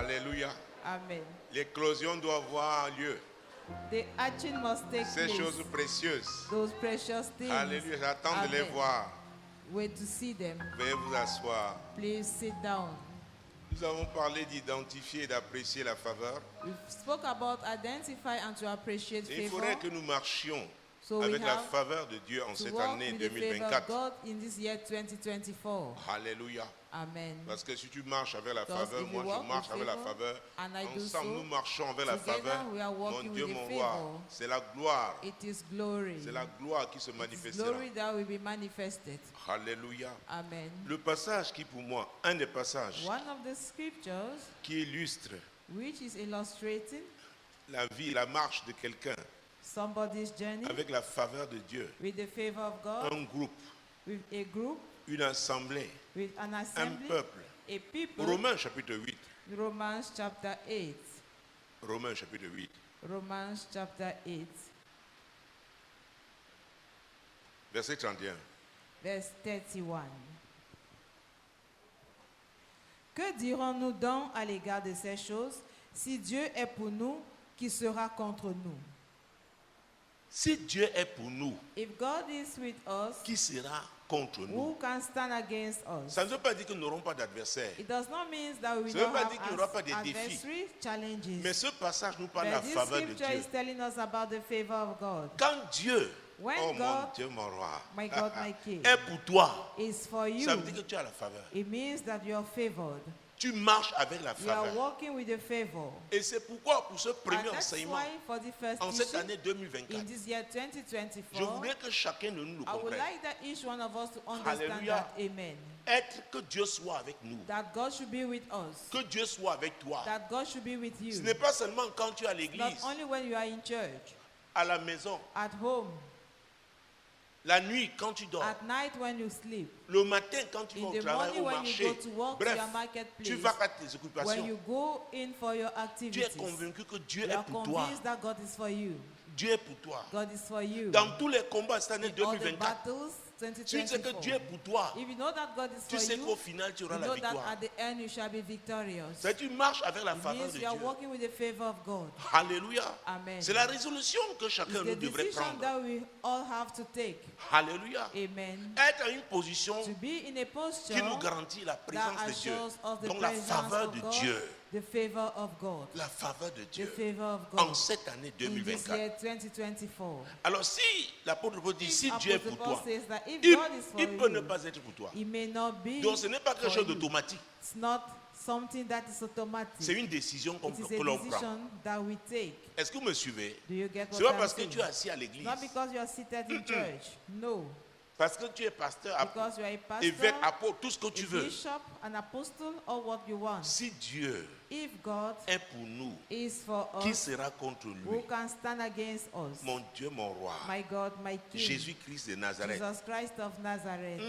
Alléluia. Amen. L'éclosion doit avoir lieu. The hatching must take Ces place. choses précieuses. Those precious things. Alléluia. J'attends de les Amen. voir. Wait to see them. Veuillez vous asseoir. Please sit down. Nous avons parlé d'identifier et d'apprécier la faveur. We spoke about identify and to appreciate Et il favor. faudrait que nous marchions So we avec la have faveur de Dieu en to cette walk année with the favor of 2024. God in this year 2024. Alléluia. Amen. Parce que si tu marches avec la Because faveur, if you moi walk je marche with avec la favor, faveur. and I do Ensemble, so, nous marchons avec la together faveur. we are Mon walking Dieu, with the mon roi, favor. c'est la gloire. It is glory. C'est la gloire qui se It's manifestera. glory that will be manifested. Alléluia. Amen. Le passage qui pour moi, un des passages One of the scriptures qui illustre which is illustrating la vie, la marche de quelqu'un somebody's journey avec la faveur de Dieu. with the favor of God, Un groupe, with a group, une assemblée, with an un assembly, peuple. a people. Romains chapitre 8. Romans chapter 8. Romains chapitre 8. Romans chapter 8, Verset 31. verse 31. Que dirons-nous donc à l'égard de ces choses? Si Dieu est pour nous, qui sera contre nous? Si Dieu est pour nous, If God is with us, qui sera contre who nous? can stand against us? Ça ne veut pas dire que nous n'aurons pas d'adversaires. It does not mean that we Ça veut don't pas dire qu'il n'y aura pas de have défis. adversary challenges. Mais ce passage nous parle de la But this faveur de scripture Dieu. is telling us about the favor of God. Quand Dieu, When oh mon God, Dieu, mon roi, my God, my King, est pour toi, is for you, ça veut dire que tu as la faveur. it means that you are favored. Tu marches avec la You are faveur. walking with the favor. Et c'est pourquoi, pour ce premier And that's enseignement, why for the first en cette teaching année 2024, in this year je 2024, voudrais que chacun de nous le I would comprenne. like that each one of us to understand Hallelujah. that. Amen. Être que Dieu soit avec nous, That God should be with us. que Dieu soit avec toi. That God should be with you. Ce n'est pas seulement quand tu es à Not l'église, only when you are in church, à la maison, at home, la nuit quand tu dors, at night when you sleep, le matin quand tu vas in au the travail, morning au when marché. you go to work to Bref, your marketplace, tu vas à tes when occupations. you go in for your Tu es activities, convaincu que Dieu you est are pour toi. convinced that God is for you. Dieu est pour toi. God is for you. Dans tous les combats cette année In all the 2024, battles tu sais que Dieu est 2024. pour toi. If you know that God is Tu for sais you, qu'au final, tu you auras la know that victoire. at the end you shall be victorious. C'est tu marches avec la It faveur means de you are Dieu. walking with the favor of God. Alléluia. Amen. C'est la résolution que chacun It's nous the devrait decision prendre. that we all have to take. Alléluia. Amen. Être à une position To be in a posture qui nous garantit la that présence de Dieu. assures us the Donc la presence faveur of de God, Dieu. the favor of God, La faveur de the Dieu. favor of En God cette année in this 2024. year 2024. Alors si l'apôtre Paul dit, If si Dieu est Apostle pour Paul toi, says that if il God is for ne peut ne you, pas être pour toi. it may not be Donc ce n'est pas quelque for chose you. d'automatique. It's not something that is automatic. C'est une décision It is que a l'on prend. decision that we take. Est-ce que vous me suivez? Do you get C'est what pas I'm parce que saying? tu es assis à l'église, Not because you are seated in church. No. parce que tu es pasteur, Because you are a pastor, évêque, apôtre, tout ce que tu a veux. bishop, an apostle, or what you want. Si Dieu If God est pour nous, is for qui us, sera contre lui? who can stand against us? Mon Dieu, mon roi, My God, my King, Jésus-Christ de Nazareth. Jesus Christ of Nazareth.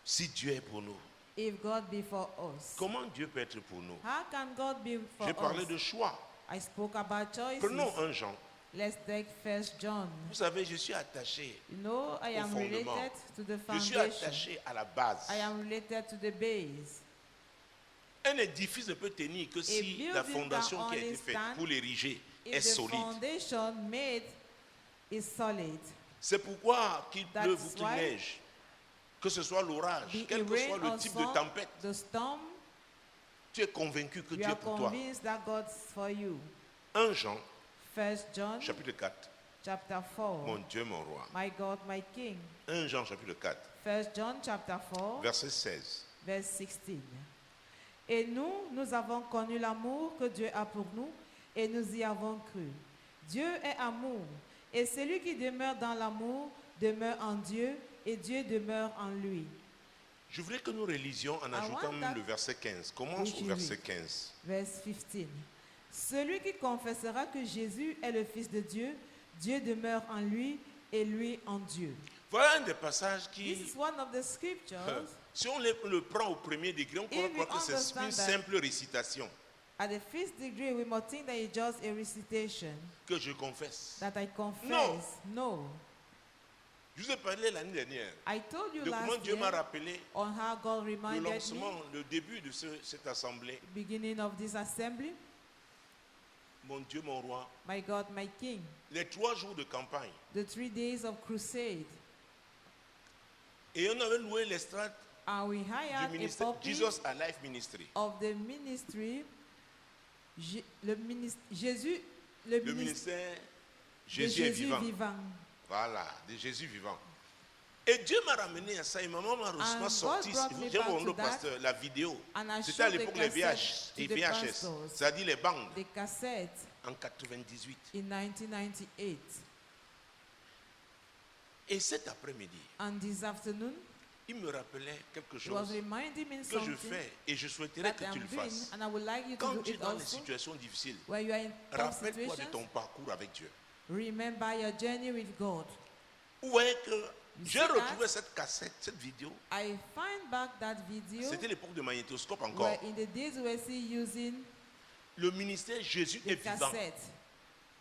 Si Dieu est pour nous, If God be for us, comment Dieu peut être pour nous? how can God be for J'ai parlé us? de choix. I spoke about choices. Prenons un Jean. Let's take First John. Vous savez, je suis attaché. You know, I Au am fondement. related to the Je suis foundation. attaché à la base. I am related to the base. Un édifice ne peut tenir que si building la fondation can qui a été only faite stand pour l'ériger est If the solide. foundation made is solid, C'est pourquoi qu'il That's pleuve ou qu'il why neige, que ce soit l'orage, be quel it que soit rain le or type de sun, tempête, the storm, tu es convaincu que you Dieu est are pour toi. convinced that God's for you. 1 Jean, First John chapitre 4. chapter 4. Mon Dieu, mon roi. My God, my King. 1 Jean, chapitre 4, First John chapter 4, verset 16. verse 16. Et nous avons connu l'amour que Dieu a pour nous et nous y avons cru. Dieu est amour et celui qui demeure dans l'amour demeure en Dieu et Dieu demeure en lui. Je voudrais que nous relisions en ajoutant want même that le verset 15. Commence we au should verset read. 15. Verse 15. Celui qui confessera que Jésus est le Fils de Dieu, Dieu demeure en lui et lui en Dieu. Voilà un des passages This qui, is one of the scriptures. si on le prend au premier degré, on If croit we que c'est understand une that- simple récitation At the first degree, we must think that it's just a recitation que je confesse. that I confess. No. Je vous ai parlé l'année dernière I told you de comment last Dieu m'a year rappelé on how God le reminded me, lancement, le début de cette assemblée. beginning of this assembly. Mon Dieu, mon roi, My God, my King, les 3 jours de campagne. the 3 days of crusade. Et on avait loué l'estrade And we du hired a ministère puppy Jesus Alive Ministry. of the ministry, le ministère Le ministère de Jésus est Jésus vivant. vivant. Voilà, de Jésus vivant. Et Dieu m'a ramené à ça. Et maman m'a And sorti. God brought me J'ai back montré to au pasteur la vidéo. And I C'était à showed the l'époque les cassette les to the VHS. pastors. C'est-à-dire les bandes. The cassette En 98. in 1998. Et cet après-midi, And this afternoon, il me rappelait quelque he was chose reminding me que je something fais et je souhaiterais that que tu I'm le doing, fasses. and I would like you to Quand do tu es it dans des also. situations difficiles, When you are in tough rappelle-toi de situations, ton parcours avec Dieu. remember your journey with God. Vous voyez que j'ai see retrouvé that? cette cassette, cette vidéo. I find back that video C'était l'époque de magnétoscope where encore. in the days we were still using Le ministère Jésus the est vivant. cassette.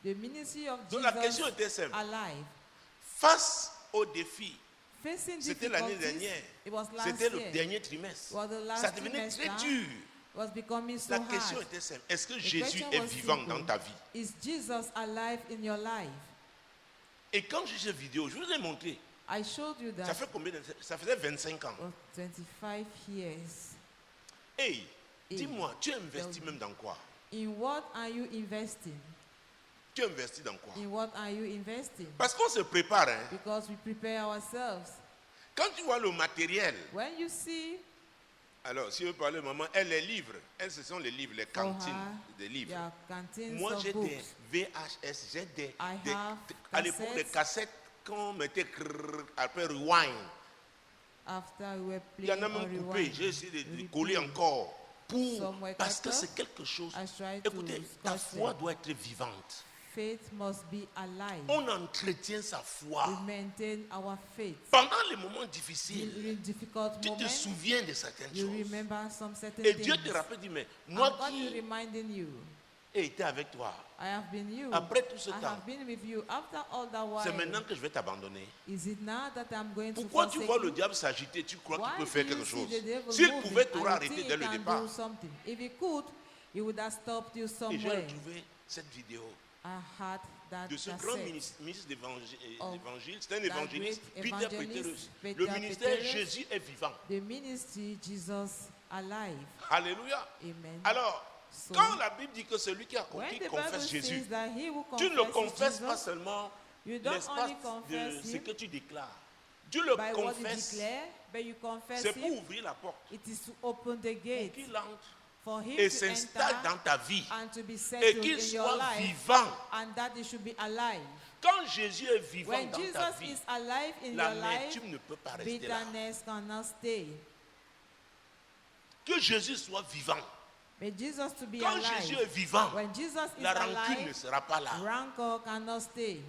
The ministry of Donc la question Jesus était simple. alive. Face au défi, Facing c'était l'année difficulties, dernière. it was last C'était le year. dernier trimestre. It was the last Ça devenait très trimester. dur. It was becoming so La question hard. était simple. Est-ce que The Jésus question est was vivant simple. dans ta vie? Is Jesus alive in your life? Et quand j'ai cette vidéo, je vous ai montré. I showed you Ça that fait combien de... Ça faisait 25 ans. for 25 years. Hey, Et- dis-moi, tu investis même dans quoi? In what are you investing? Tu investis dans quoi? In what are you investing? Parce qu'on se prépare. Hein. Because we prepare ourselves. Quand tu vois le matériel, When you see alors si je veux parler, maman, elle, les livres, elles, ce sont les livres, les for cantines her, des livres. your canteens Moi, of j'ai books. des VHS, j'ai I have à l'époque, des cassettes qu'on mettait après rewind. After we were Il y en a playing on même coupé, rewind, j'ai essayé de replay. coller encore. Some were Parce que cut c'est quelque chose. I tried to Écoutez, ta scotch foi them. doit être vivante. Faith must be alive. On entretient sa foi. We maintain our faith. Pendant les moments difficiles, In difficult tu te moments, souviens de certaines you choses. remember some certain Et Dieu things. te rappelle, dit, mais And moi God is qui reminding you, ai été avec toi, I have been you. après tout ce I temps, have been with you. After all that c'est while, maintenant que je vais t'abandonner. is it now that I'm going to Pourquoi tu forsake vois you? le diable s'agiter, tu crois qu'il Why peut do faire you quelque see chose? the devil S'il moving pouvait and t'aurait you arrêté think dès he le can départ. do something? If he could, he would have stopped you Et j'ai somewhere. retrouvé cette vidéo I had that de ce grand cassette ministre d'évangile. of C'est un that évangéliste, great Peter evangelist, Peterus. Peter Le ministère Peterus. Jésus est vivant. the ministry Jesus alive. Alléluia. Amen. Alors, So, quand la Bible dit que celui qui a when compris the Bible confesse Jésus, says that he who tu ne le confesses confesses pas Jesus seulement You don't l'espace only de confess ce him que tu déclares. Tu le by what you confesses. declare, but you confess C'est pour him. ouvrir la porte. It is to open the Pour gate qu'il entre for him et to s'installe enter dans ta vie. and to be Et settled qu'il in your soit life, vivant. and that he should be alive. Quand Jésus est vivant When dans ta Jesus vie, is alive in your life, l'amertume ne peut pas rester là. bitterness cannot stay. Que Jésus soit vivant. May Jesus to be Quand Jésus alive. est vivant, When Jesus is la rancune ne alive, sera pas là. rancor cannot stay.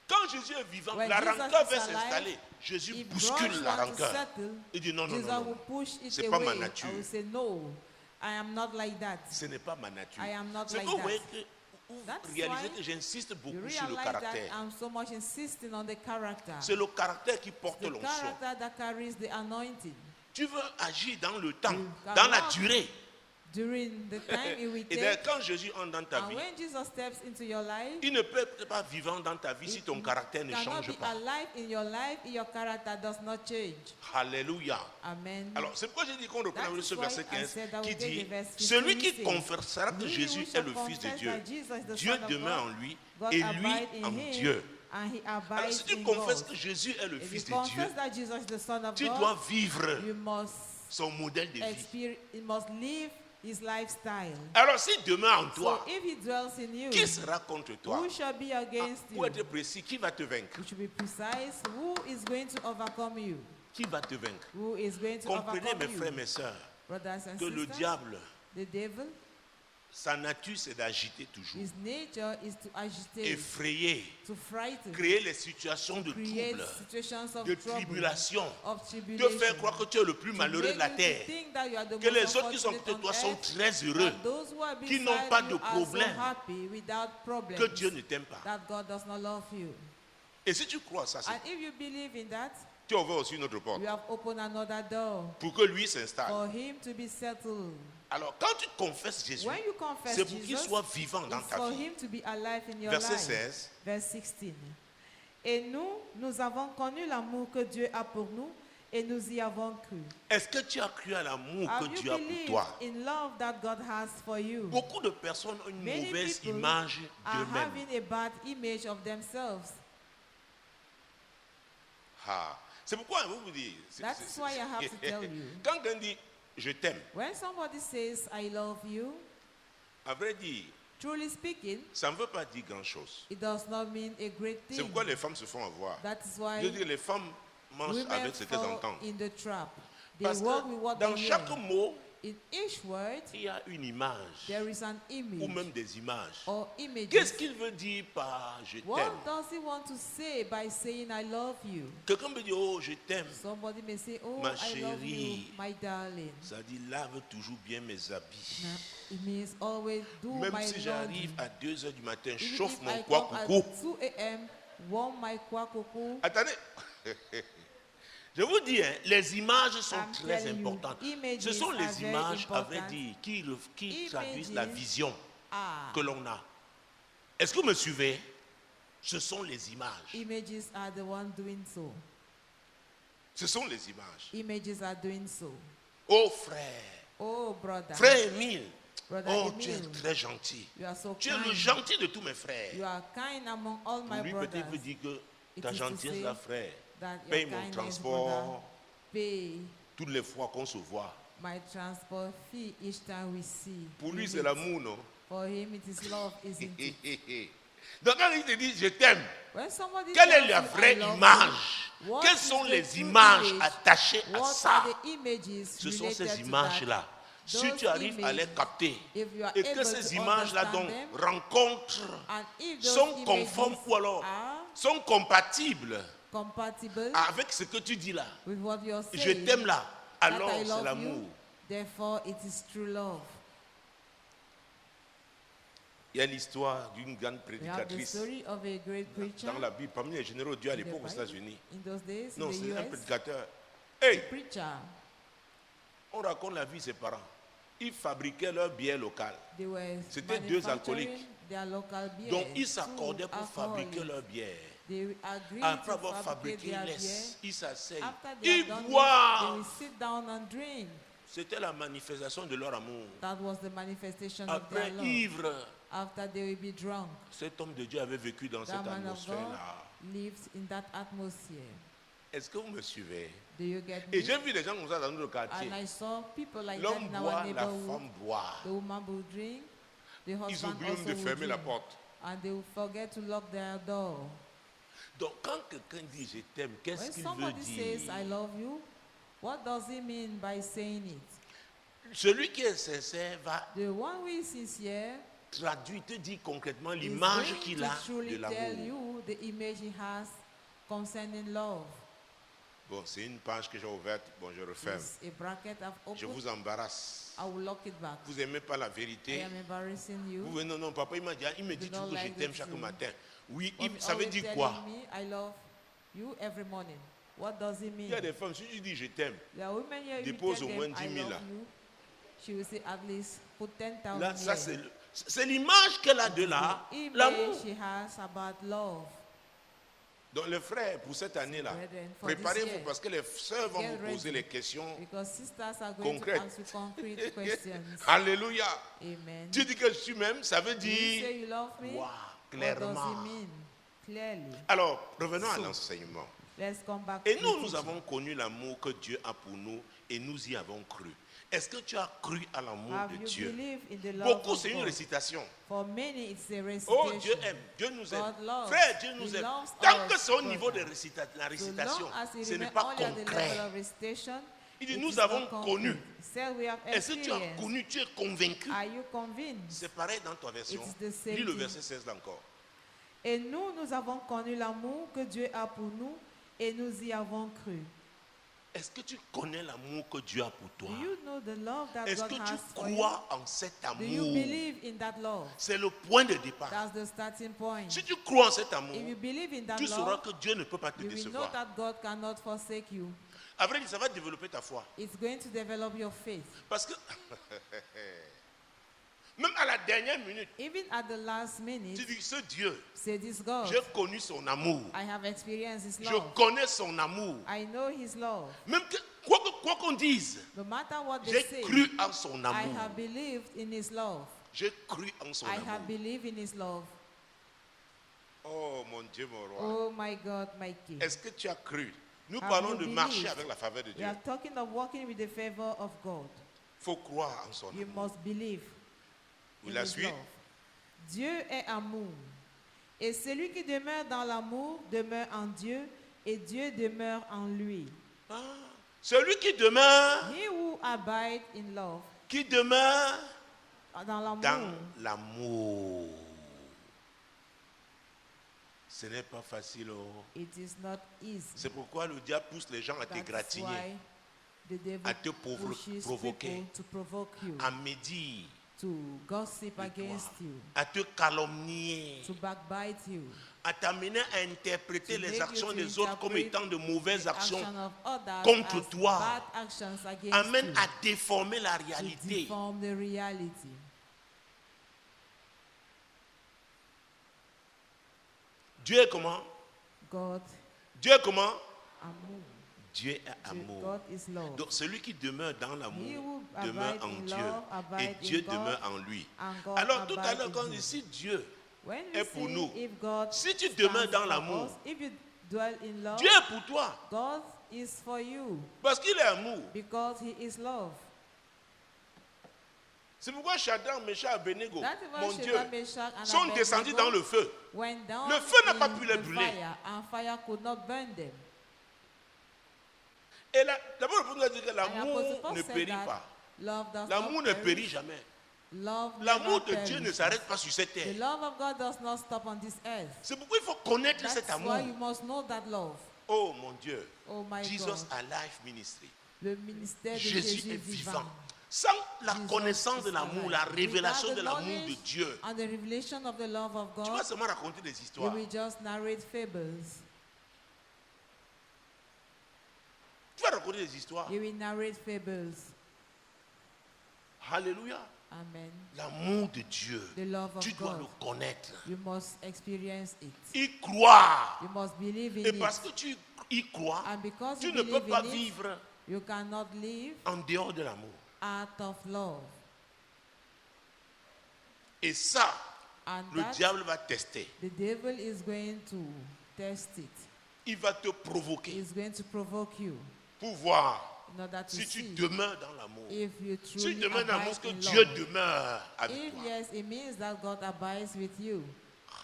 Quand Jésus est vivant, When la Jesus rancœur is va alive, s'installer. Jésus If bouscule grudge la want to rancœur. settle, Il dit non, non, Jesus non, will non. push it C'est pas ma away. nature. I will say no. I am not like that. Ce n'est pas ma nature. I am not C'est like que vous that. voyez que vous That's réalisez why que j'insiste You beaucoup sur le realize that caractère. I'm so much insisting on the character. C'est le caractère qui porte The l'onction. character that carries the anointing. Tu veux agir dans le temps, You can dans la walk durée. During the time it will Et d'ailleurs, take. quand Jésus entre dans ta And vie, when Jesus steps into your life, il ne peut être pas vivant dans ta vie si ton caractère ne cannot change be pas. alive in your life if your character does not change. Alléluia. Amen. Alors, c'est pourquoi j'ai dit qu'on reprend That is ce why verset I 15 said that qui we take dit the verse 15 celui qui says, confessera que He Jésus who est shall le Fils de confess Dieu, that Jesus is the Dieu Son of demeure God, en lui God et lui abide in en him, Dieu. and he Alors, abides si tu in confesses God. que Jésus est le If Fils you de Dieu, confess that Jesus is the Son of tu God, dois vivre you must son modèle de vie. experience, you must live his lifestyle. Alors, s'il demeure en So toi, if he dwells in you, qui sera contre toi? who shall be against Pour you? être précis, qui va te vaincre? We should be precise. Who is going to overcome you? Qui va te vaincre? Who is going to Comprenez, overcome mes you? frères, mes sœurs, Brothers and que le sisters, diable, the devil, sa nature, c'est d'agiter toujours, his nature is to agitate, effrayer, to frighten, créer les situations de create trouble, situations of de trouble, tribulation, of te tribulation, faire croire que tu es le plus to malheureux make de la you to terre, think that you are the que les most autres qui sont unfortunate contre toi on sont earth, très heureux, that those who are qui n'ont beside pas you de are so problème, happy without problems, que Dieu ne t'aime pas. that God does not love you. Et si tu crois ça, And if you believe in that, tu as ouvert aussi une autre porte you have opened another door pour que lui s'installe. for him to be settled. Alors, quand tu confesses Jésus, When you confess c'est pour qu'il Jesus, soit vivant dans it's ta for vie. him to be alive in your Verset life. 16. Verse 16. Et nous avons connu l'amour que Dieu a pour nous et nous y avons cru. Est-ce que tu as cru à l'amour que Have you Dieu a pour believed toi? in love that God has for you? Beaucoup de personnes ont une Many mauvaise people image are d'eux-mêmes. having a bad image of themselves. Ah. C'est pourquoi je vous dis. That's why I have to tell you. Quand quelqu'un dit je t'aime, When somebody says, I love you, à vrai dire, truly speaking, ça ne veut pas dire grand-chose. it does not mean a great C'est thing. pourquoi les femmes se font avoir. That is Je why veux dire, les femmes mangent women avec ce qu'elles fall entendent. in the trap. They Parce walk with que what dans they chaque hear. mot, In each word, il y a une image there is an ou image même des images. or images. Qu'est-ce qu'il veut dire par je What t'aime? does he want to say by saying, I love you? Quelqu'un peut dire oh je t'aime. Somebody may say, oh, Ma I love you, chérie. my darling. Ça dit lave toujours bien mes habits. Now, it means always do Même my si laundry. j'arrive à 2h du matin, Even chauffe if mon I quoi come at coucou. 2 a.m., warm my kwakoko. Attendez. Je vous dis, hein, les images sont I'm très telling you, importantes. images Ce sont are les very images, à vrai important. dire, qui Images traduisent la vision Ah, que l'on a. Est-ce que vous me suivez? Ce sont les images. images are the one doing so. Ce sont les images. Images are doing so. Oh frère, Oh, brother. frère Émile, Brother oh tu es Emile, très gentil. you are so Tu es le kind. gentil de tous mes frères. You are kind among all Pour my lui brothers. peut-être veut dire que It ta is to gentillesse say là frère, that your paye mon kindness, transport brother, pay toutes les fois qu'on se voit. my transport fee each time we see. Pour lui we c'est meet. l'amour, non? For him it is love, isn't it? Donc quand il te dit je t'aime, When somebody quelle tells est la you, vraie I love image? you, what Quelles is sont the les true images image? attachées à What ça? are the images Ce sont related ces to images-là. that? Si Those tu arrives à les images, capter if you are et que able ces to images-là understand donc them, rencontrent, and if those sont conformes images ou alors are sont compatibles compatible avec ce que tu dis là, with what you're je saying, t'aime là, that alors I c'est love l'amour. you, therefore it is true love. Il y a l'histoire d'une grande We have the prédicatrice story of a great preacher dans la Bible, parmi les généraux de Dieu à in the l'époque aux Bible. États-Unis. In those days, Non, in c'est the un US, prédicateur. Hey, preacher, on raconte la vie de ses parents. Ils fabriquaient leur bière locale. they were C'était deux manufacturing alcooliques. their local beer. Donc ils two s'accordaient pour fabriquer alcoholics. leur bière. They agreed Après to avoir fabricate fabriqué, their ils beer. laissent, ils s'asseyent, After they ils had done this, they boivent. will sit down and drink. C'était la manifestation de leur amour. That was the manifestation of Après, their love. ivre, After they will be drunk, cet homme de Dieu avait vécu dans that cette man of God atmosphère-là. lives in that atmosphere. Est-ce que vous me suivez? Do you get Et me? j'ai vu des gens comme ça dans notre quartier. And I saw people like that L'homme in our boit, la neighborhood. femme boit. The woman will drink, the Ils husband oublient also de will fermer la drink. porte. And they will forget to lock their door. Donc quand quelqu'un dit je t'aime, qu'est-ce When qu'il veut somebody says, I dire? love you, what does he mean by saying it? Celui qui est sincère va The one who is sincere traduire, te dire concrètement is l'image going qu'il to a de truly tell l'amour. you the image he has concerning love. Bon, c'est une page que j'ai ouverte. Bon, je referme. It's a bracket I've Je opened. vous embarrasse. I will lock it back. Vous n'aimez pas la I vérité. am embarrassing you. Vous venez, non, non, papa, il m'a dit, il me dit You don't toujours que je like t'aime the chaque truth. matin. Oui, But ça veut always dire telling quoi? me, I love you every morning. What does it Il mean? y a des femmes, si tu dis je t'aime, There are women here who dépose tell au moins them, 10 I 000 love là. you. She will say at least put 10,000 là, ça here. c'est l'image qu'elle a de là, The l'amour. image she has about love. Donc les frères, pour cette année-là, Brethren, for this préparez-vous year, parce que les sœurs vont get vous poser ready. les questions Because sisters are going concrètes. to ask you concrete questions. Alléluia. Amen. Tu dis que je m'aime, ça veut Do you say dire, you love me? wow, What does clairement. it mean? Clearly. Alors, revenons à So, l'enseignement. Let's come back Et to nous, the nous teaching. avons connu l'amour que Dieu a pour nous et nous y avons cru. Est-ce que tu as cru à l'amour Have de you Dieu? believed in the love Beaucoup, of c'est une God? récitation. For many, it's a Oh, recitation. Dieu aime, Dieu nous aime. God loves. Frère, Dieu nous He aime. loves Tant us, que c'est au niveau de brother. la So récitation, long as it ce n'est remains pas only at the concret. level of recitation, Il dit, it nous is avons not concrete. connu. He said we have Est-ce que tu as experienced. connu, tu es convaincu? Are you convinced? C'est pareil dans ta version. It's the same Lis le thing. verset 16 encore. Et nous avons connu l'amour que Dieu a pour nous et nous y avons cru. Est-ce que tu connais l'amour que Dieu a pour toi? Do you know the love that Est-ce God que tu has for you? crois en cet Do you amour? believe in that love? C'est le point de départ. That's the starting point. Si tu crois en cet amour, If you believe in that tu sauras love, que Dieu ne peut pas te you will know décevoir. that God cannot forsake you. À vrai dire, ça va développer ta foi. It's going to develop your faith. Parce que même à la dernière minute, Even at the last tu minute, dis, ce Dieu, say this God, j'ai connu son amour. I have experienced His Je love. connais son amour. I know His love. Même que, quoi qu'on dise, No matter what they j'ai say, cru en son I amour. have believed in His love. J'ai cru en son I amour. have believed in His love. Oh mon Dieu, mon roi. Oh my God, my King. Est-ce que tu as cru? Nous Have parlons you de marcher believed? avec la faveur de We Dieu. are talking of walking with the favor of God. Il faut croire en son You amour. must believe Vous in la His suite? love. Dieu est amour. Et celui qui demeure dans l'amour demeure en Dieu et Dieu demeure en lui. Ah, celui qui demeure, He who abide in love, qui demeure dans l'amour, dans l'amour. Ce n'est pas facile. Oh. it is not easy. C'est pourquoi le diable pousse les gens à te That's gratigner, why the devil à te pushes provoquer, people to provoke you, à médire, to gossip de against toi, you, à te calomnier, to backbite you, à t'amener à interpréter to les make you actions to des autres comme interpret étant de mauvaises the actions, action of others contre as toi. bad actions against amène you, à déformer la to réalité. deform the reality. Dieu est comment? God, Dieu est comment? amour. Dieu est amour. God is love. Donc celui qui demeure dans He l'amour who demeure abide en in Dieu love, abide et in Dieu God, demeure en lui. and God Alors tout à abide l'heure in quand on him. dit si Dieu When we est pour see nous, if God si tu stands demeures dans for l'amour, us, if you dwell in love, Dieu est pour toi God is for you parce qu'il est amour. because He is love. C'est pourquoi Shadrach, Meshach et Abednego, That is why mon Dieu, Shadrach, Meshach, and sont descendus Abednego dans le feu. went down Le feu n'a pas in pu les the brûler. fire, and fire could not burn them. Et d'abord le premier dit que And l'amour Apostle Paul ne said périt that pas. love does L'amour not ne perish. périt jamais. Love L'amour never de Dieu ne perishes. s'arrête pas sur cette The terre. love of God does not stop on this earth. C'est pourquoi il faut connaître That's cet amour. why you must know that love. Oh mon Dieu, Oh my Jesus God. Alive Ministry. Le ministère de Jésus Jésus est vivant. vivant. Sans la Jesus connaissance de is l'amour, alive. la révélation Without de the l'amour de knowledge Dieu, and the revelation of the love of tu vas God, seulement raconter des you histoires. will just narrate fables. Tu vas raconter des histoires. You will narrate fables. Alléluia. Amen. L'amour de Dieu, The love of tu dois God. le connaître. You must experience it. Y croire. You must believe in Et parce it. que tu y crois, And because tu you ne peux believe pas in it, vivre you cannot live en dehors de l'amour. out of love. Et ça, And le that diable va tester. the devil is going to test it. Il va te provoquer He's going to provoke you pour voir in order to si tu see demeures dans l'amour. if you Si tu truly demeures dans l'amour, abide que in Dieu love. demeure avec If toi. yes, it means that God abides with you.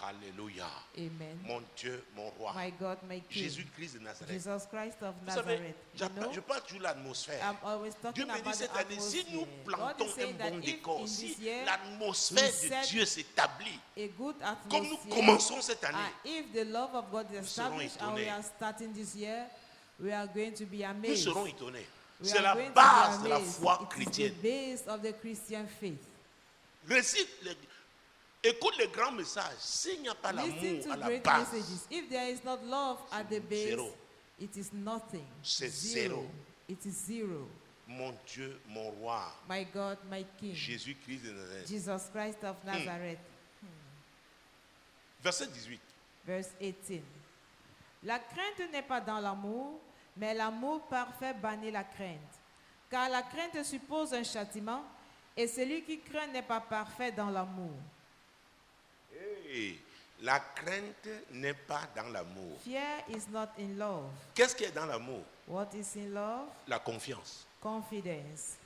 Alléluia. Amen. Mon Dieu, mon roi. My God, my King. Jésus-Christ de Nazareth. Jesus Christ of Vous savez, Nazareth. You know, je parle toujours de l'atmosphère. I'm always Dieu talking me dit about the cette année, si nous atmosphere. God plantons is un saying that bon if décor, in si this year l'atmosphère we de set Dieu s'établit, a good comme nous atmosphere, commençons cette année, and if the love of God is nous serons established and we étonnés. are starting this year, we are going to be nous amazed. serons étonnés. We C'est are la going to be base de la amazed. foi It is chrétienne. the base of the Christian faith. Récite, écoute les grands messages. S'il n'y a pas Listen l'amour to à la great base, messages. If there is not love at the base, zéro. it is nothing. C'est Zero. zéro. It is zero. mon Dieu, mon roi, My God, my King. Jésus-Christ de Nazareth. Jesus Christ of Nazareth. Verset 18. Verse 18. La crainte n'est pas dans l'amour, mais l'amour parfait bannit la crainte. Car la crainte suppose un châtiment, et celui qui craint n'est pas parfait dans l'amour. Hey, la crainte n'est pas dans l'amour. Fear is not in love. Qu'est-ce qui est dans l'amour? What is in love? La confiance. Confidence.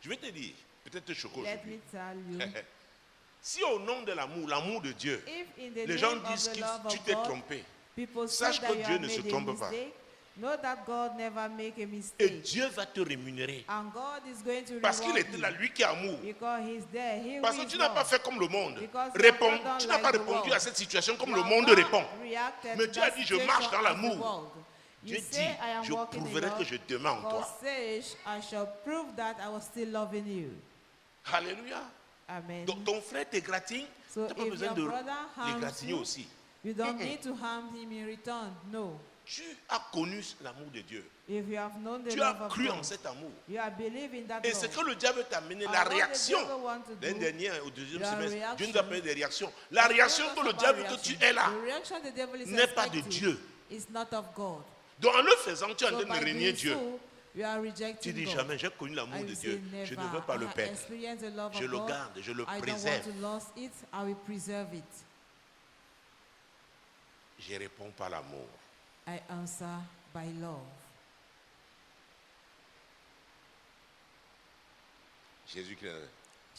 Je vais te dire, peut-être te choquer Let aujourd'hui. me tell you, Si au nom de l'amour, l'amour de Dieu, if in the les gens name of disent the que love tu of t'es God, trompé, people say sache that que you Dieu have ne se made a trompe pas. mistake, Know that God never make a Et mistake. Dieu va te rémunérer. And God is going to Parce qu'il reward était là, you. lui qui est amour. Because he's there. He Parce who que is tu n'as pas love. fait comme le monde. Because you have not done Tu n'as pas like the répondu world. à cette situation comme You le have monde not répond. reacted Mais to tu as that dit, je marche situation dans as the l'amour. world. Dieu You dit, say, I am je walking in prouverai que love. je t'aimais en God toi. says, I shall prove that I was still loving you. Alléluia. Amen. Donc ton frère t'égratigne, So tu n'as pas if besoin your de brother harms l'égratigner you, aussi. you don't need to harm him in return. No. Tu as connu l'amour de Dieu. If you have known the Tu love as of cru en God, cet amour. you are believing that Et c'est que love. le diable t'a amené And la what the réaction. devil want to do, L'année dernière, au deuxième your semestre, reaction. Dieu nous a parlé des réactions. La réaction Don't que le talk diable about que tu reaction. es là The reaction the devil is n'est pas de expecting Dieu. is not of God. Donc en le faisant, tu es en So train de by régner doing Dieu. so, you are Tu rejecting dis God. jamais, j'ai connu l'amour And de you Dieu. say, Je ne never. veux pas I le have perdre. experienced the love Je of le God. garde, je le I don't want préserve. to lose it. I will preserve it. Je réponds par l'amour. I answer by love. Jésus-Christ.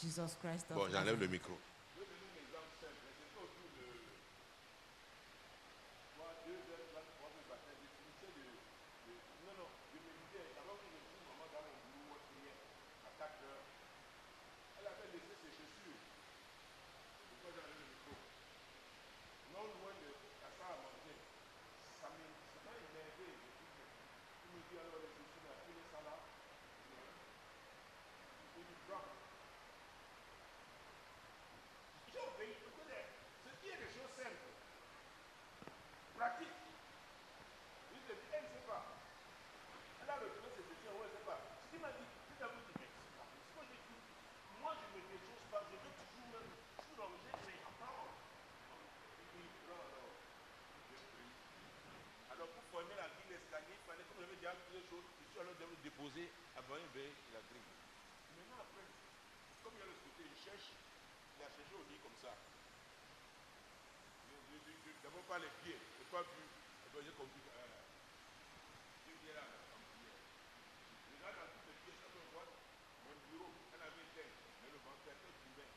Jesus Christ. of Bon, j'enlève le Nazareth. micro. Déposer avant une veille la grille. Maintenant après, comme il y a le côté, il cherche, il a cherché au lit comme ça. D'abord pas les pieds, je n'ai pas vu. J'ai compris. Je viens là, en prière. Je regarde dans tous les pieds, ça peut voir mon bureau, elle avait une tête, mais le ventilateur couvert.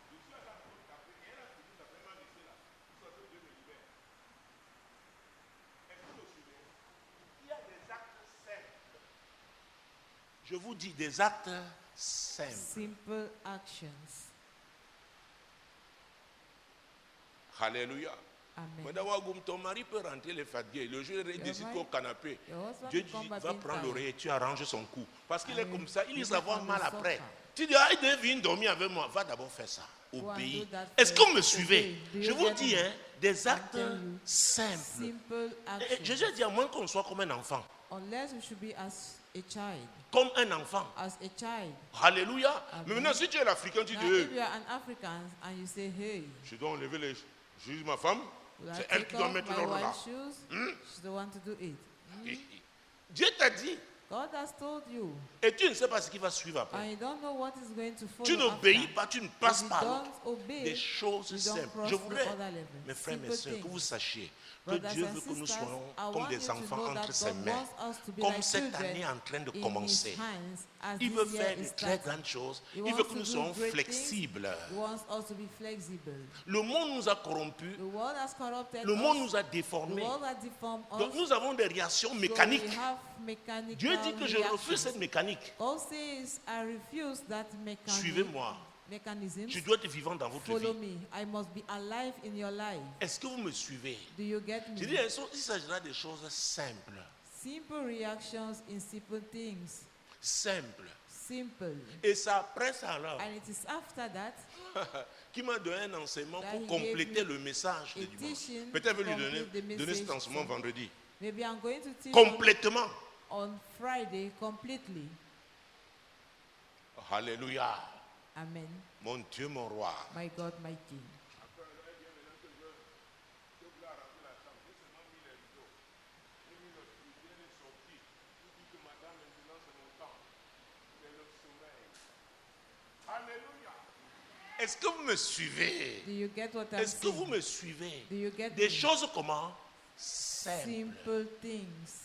Je suis à la porte d'après, et elle a fini, ça vraiment laissé là. Tout ça, Dieu me libère. Est-ce que vous me suivez? Il y a des actes simples. Je vous dis des actes simples. Simple actions. Alléluia. Amen. Madame, ton mari peut rentrer les fatigués. Le jour où il décide au canapé, Your husband Dieu will dit, come back va in prendre time. l'oreille et tu arranges son cou. Parce qu'il est comme ça, il you risque d'avoir will mal suffer. après. Tu dis, ah, il devine dormir avec moi. Va d'abord faire ça. Go and Obéis. do that Est-ce que first. vous me suivez? Obey. Do Je you vous get dis, me? hein, des actes tell you. simples. Simple Et actions. Jésus a dit à moins qu'on soit comme un enfant. Unless we should be as a child. Comme un enfant. As a child. Alléluia. Amen. Mais maintenant, si tu es l'Africain, tu Now, dis, if you are an African and you say, hey, je dois enlever les... Je dis, ma femme, will I c'est elle take qui doit off mettre my l'ordre là. wife's shoes? She's the one to do it. Dieu t'a dit, God has told you, et tu ne sais pas ce qui va suivre après. and you don't know what is going to follow Tu n'obéis after. pas, tu ne If passes you pas à don't l'autre. obey, Des choses you don't simples. cross Je the voudrais, other level. mes frères, mes Simple soeurs, que things. vous sachiez que Brothers Dieu and veut que nous sisters, soyons I comme want des you to enfants know that entre ses God mains. wants us to be Comme like cette children année est en train de in His commencer. hands as Il this veut year faire is de très starting. grandes choses. He Il wants veut que to nous do soyons great flexibles. He wants us to be flexible. Le monde nous a corrompus. The world has corrupted Le monde us. nous a The déformés. world has deformed us. Donc nous avons des réactions So mécaniques. we have mechanical Dieu dit que je refuse reactions. cette mécanique. God says, I refuse that Suivez-moi. mechanism. Tu dois être vivant dans votre Follow vie. me. I must be alive in your life. Est-ce que vous me suivez? Do you get Je me? dis, il s'agira des choses simples. Simple reactions in simple things. Simples. Simple. Et c'est après ça alors And it is after that qui m'a donné un enseignement that pour he gave compléter me le message de a dimanche. teaching Peut-être to lui donner, complete the donner cet message enseignement from- vendredi. maybe I'm going to teach Complètement. on Friday completely. Alléluia. Amen. Mon Dieu, mon roi. My God, my King. Est-ce que vous me suivez? Do you get what I'm Est-ce que vous saying? me suivez? Do you get Des me? choses comment? Simples. Simple things.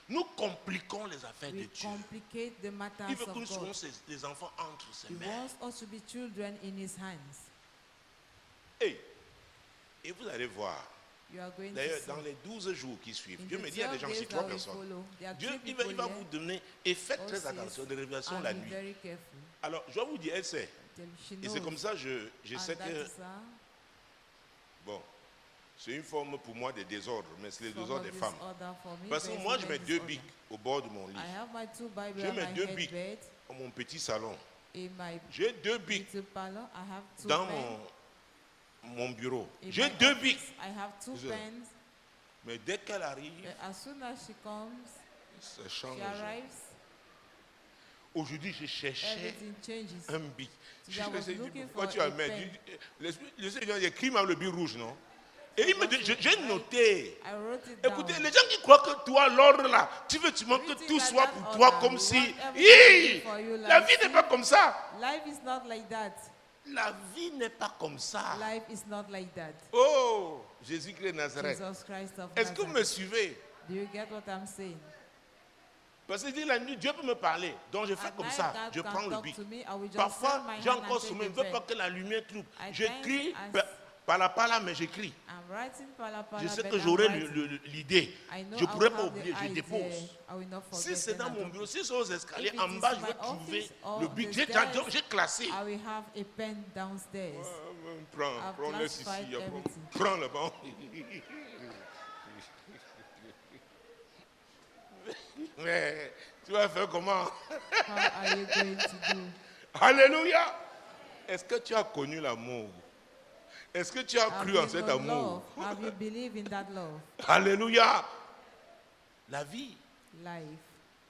Nous compliquons les affaires de We Dieu. complicate the matters Il veut que nous of soyons God. des enfants entre ses He mains. wants us to be children in His hands. Et vous allez voir, You are going D'ailleurs, to see. dans les 12 jours qui suivent, In Dieu the me dit, il y a des 12 gens days ici, that 3 will personnes. follow, there are Dieu, 3 il people va here. vous donner, et faites très All attention, says, des révélations and la be nuit. very careful. Alors, je vais vous dire, elle sait. Till she Et c'est knows. comme ça, je sais And that que, is bon, c'est une forme pour moi de désordre, mais c'est le form désordre of des femmes. disorder for me, Parce que but moi, it's je not mets 2 disorder. bics au bord de mon lit. I have my 2 Bibles Je on mets my 2 bics headbed. dans mon petit salon. In my J'ai 2 bics little parlor, I have 2 dans pens. mon bureau. In J'ai my 2 office, bics. I have 2 C'est ça. pens. Mais dès qu'elle arrive, As soon as she comes, ça change. she arrives, Aujourd'hui, je cherchais everything changes. un bic. Today I was looking Pourquoi for tu as a mis pen. le Seigneur dit, écris-moi le bic rouge, non? Et il me dit, j'ai noté. I wrote it Écoutez, down. les gens qui croient que toi, l'ordre là, tu veux que Everything tout like soit that pour order, toi you comme si. want everything Hi, for you la like vie n'est pas comme ça. Life is not like that. La vie n'est pas comme ça. Life is not like that. Oh, Jésus-Christ de Nazareth. Jesus Christ of Est-ce que vous me Nazareth. suivez? Do you get what I'm saying? Parce que dit la nuit, Dieu peut me parler. Donc je fais At comme night, ça. God Je can prends le talk bic. to me. I will just Parfois, send my j'ai hand encore and sommeil. Je take ne veux the pas pen. que la lumière trouble. I J'écris think par là, mais j'écris. I'm writing pala pala, Je sais but que I'm j'aurai writing. l'idée. I know Je ne I pourrai will pas have the oublier, je idea. dépose. I will not Si forget, c'est then dans I mon don't- bureau, si c'est aux escaliers, If it en is bas, in je my vais trouver office or le bic. the J'ai stairs, classé. I will have a pen downstairs. I've Prends-le ici. classified everything. Prends le banc. Mais tu vas faire comment? How are you going to do? Alléluia. Est-ce que tu as connu l'amour? Est-ce que tu as Have cru en you cet known amour? love? Have you believed in that love? Alléluia. La vie, Life,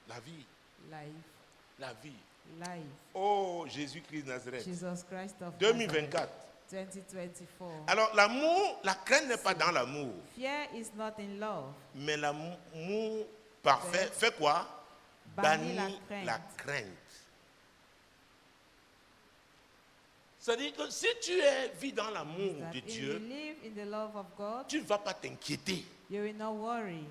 la vie, life, la vie. life. Oh, Jésus-Christ de Nazareth. Jesus Christ of 2024. Nazareth, 2024. Alors l'amour, la crainte n'est pas dans l'amour. Fear is not in love. Mais l'amour parfait fait quoi? Bannit la Bannit crainte. la crainte. C'est-à-dire que si tu vis dans l'amour That de if you Dieu, live in the love of God, tu ne vas pas t'inquiéter. you will not worry.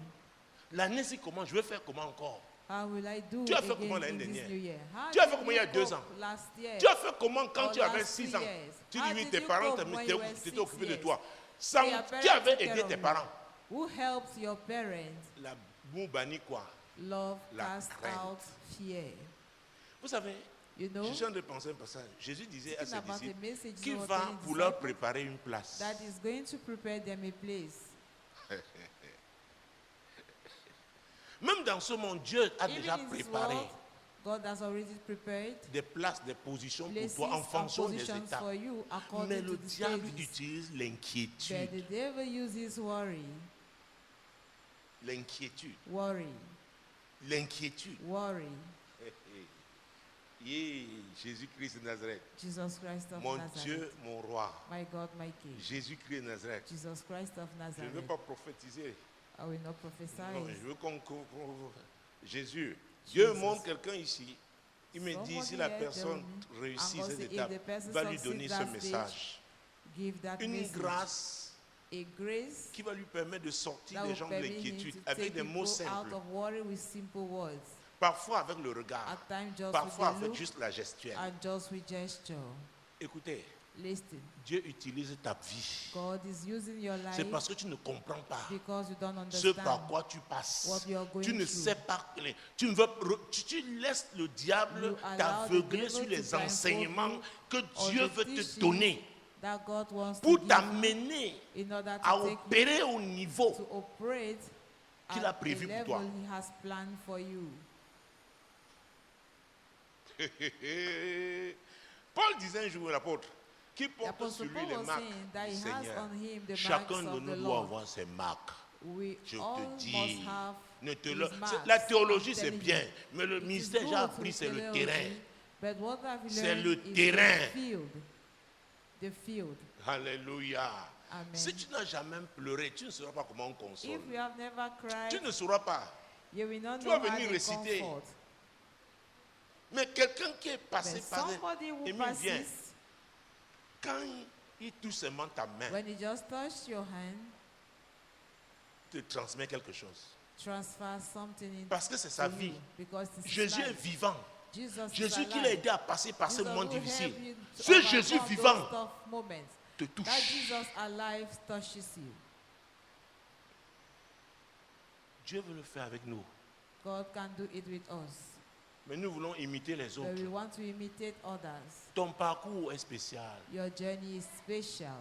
L'année, c'est comment? Je vais faire comment encore? How will I do Tu as fait again comment l'année in this dernière? new year? How Tu as did fait comment you il y a 2 cope ans? Last year? Tu as fait comment quand Or tu avais last 6 2 ans? years? Tu How dis oui, did tes you parents cope when you were t'étaient 6 occupés de years? toi. So your Qui parents avait took care aidé of tes you. parents? Who helped your parents? L'amour bannit quoi? Love La cast crainte. out fear. Vous savez, You know, je suis en train de penser un passage. Jésus disait à thinking ses about the disciples message qu'il was va telling pour leur disciples préparer une place. that is going to prepare them a place. Même dans ce monde, Dieu a Even déjà in this préparé world, God has already prepared des places, des positions pour places toi en and fonction des positions étapes. for you Mais according le to the diable stages. utilise But l'inquiétude. the devil uses worry, L'inquiétude. worry, L'inquiétude. worry. Yeah, Jésus-Christ de Nazareth. Jesus Christ of Mon Nazareth. Dieu, mon roi. My God, my King. Jésus-Christ de Nazareth. Jesus Christ of Je ne veux Nazareth. pas prophétiser. I will not prophesy. Non, je veux Jésus. Dieu montre quelqu'un ici. Il me dit si la personne réussit cette étape, va lui donner ce message. Give that Une message. grâce A grace qui va lui permettre de sortir that des will gens de permit him l'inquiétude to avec take des mots people out simples. of worry with simple words. Parfois avec le regard. At times just Parfois with the avec look juste la gestuelle. and just with gesture. Écoutez, Listen, Dieu utilise ta vie. God is using your C'est life parce que tu ne comprends pas because you don't ce par understand. quoi tu passes. what you are going Tu ne through. sais pas. Tu, ne veux, tu laisses le diable You allow t'aveugler the sur devil les to blindfold enseignements you que or Dieu the veut te teaching donner that God wants pour to give t'amener in order à to take you opérer au niveau. to operate qu'il at a prévu the pour toi. level He has planned for you. Paul disait un jour, l'apôtre, qui The porte Apostle sur lui Paul les was marques saying that du he has Seigneur. on him the Chacun marks de of nous the doit Lord. avoir ses marques. We Je all te must dis, have ne te his le- marks. la théologie I'm c'est telling bien, you. mais le It is ministère j'ai good appris to c'est le theology, terrain. But what I've C'est learned le is terrain. the field. The field. Alléluia. Amen. Si tu n'as jamais pleuré, tu ne sauras pas comment on console. If you have never cried, Tu ne sauras pas. you will not Tu know vas how venir to réciter. comfort. Mais quelqu'un qui est passé But par somebody who Émile, viens. passes, Quand il touche seulement ta main, when he just touched your hand, te transmet quelque chose. transfer something in Parce que c'est sa to vie. you, because it's Jésus est life. vivant. Jesus is Jésus qui alive. l'a aidé à passer par ce Jesus moment who difficile. helped you to Ce overcome Jésus those vivant tough moments. te That touche. Jesus alive touches you. Dieu veut le faire avec nous. God can do it with us. Mais nous voulons imiter les But autres. we want to imitate others. Ton parcours est spécial. Your journey is special.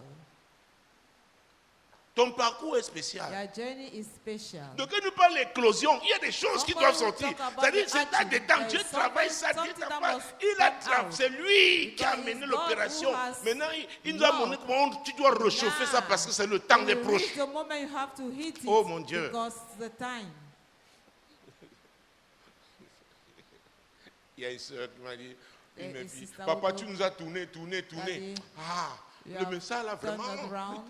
Ton parcours est spécial. Your journey is special. Donc, quand nous parlons d'éclosion, il y a des choses qui doivent sortir. C'est-à-dire, c'est là dedans, Dieu travaille ça, Dieu travaille. C'est lui qui a amené l'opération. Maintenant, il nous a montré comment tu dois réchauffer ça parce que c'est le temps des proches. The moment you have to hit it, Oh, mon Dieu. because the time. Il y a une soeur qui m'a dit, Et mais sister papa, Udo, tu nous as tourné. Daddy, Ah, You le have message là, turned vraiment. around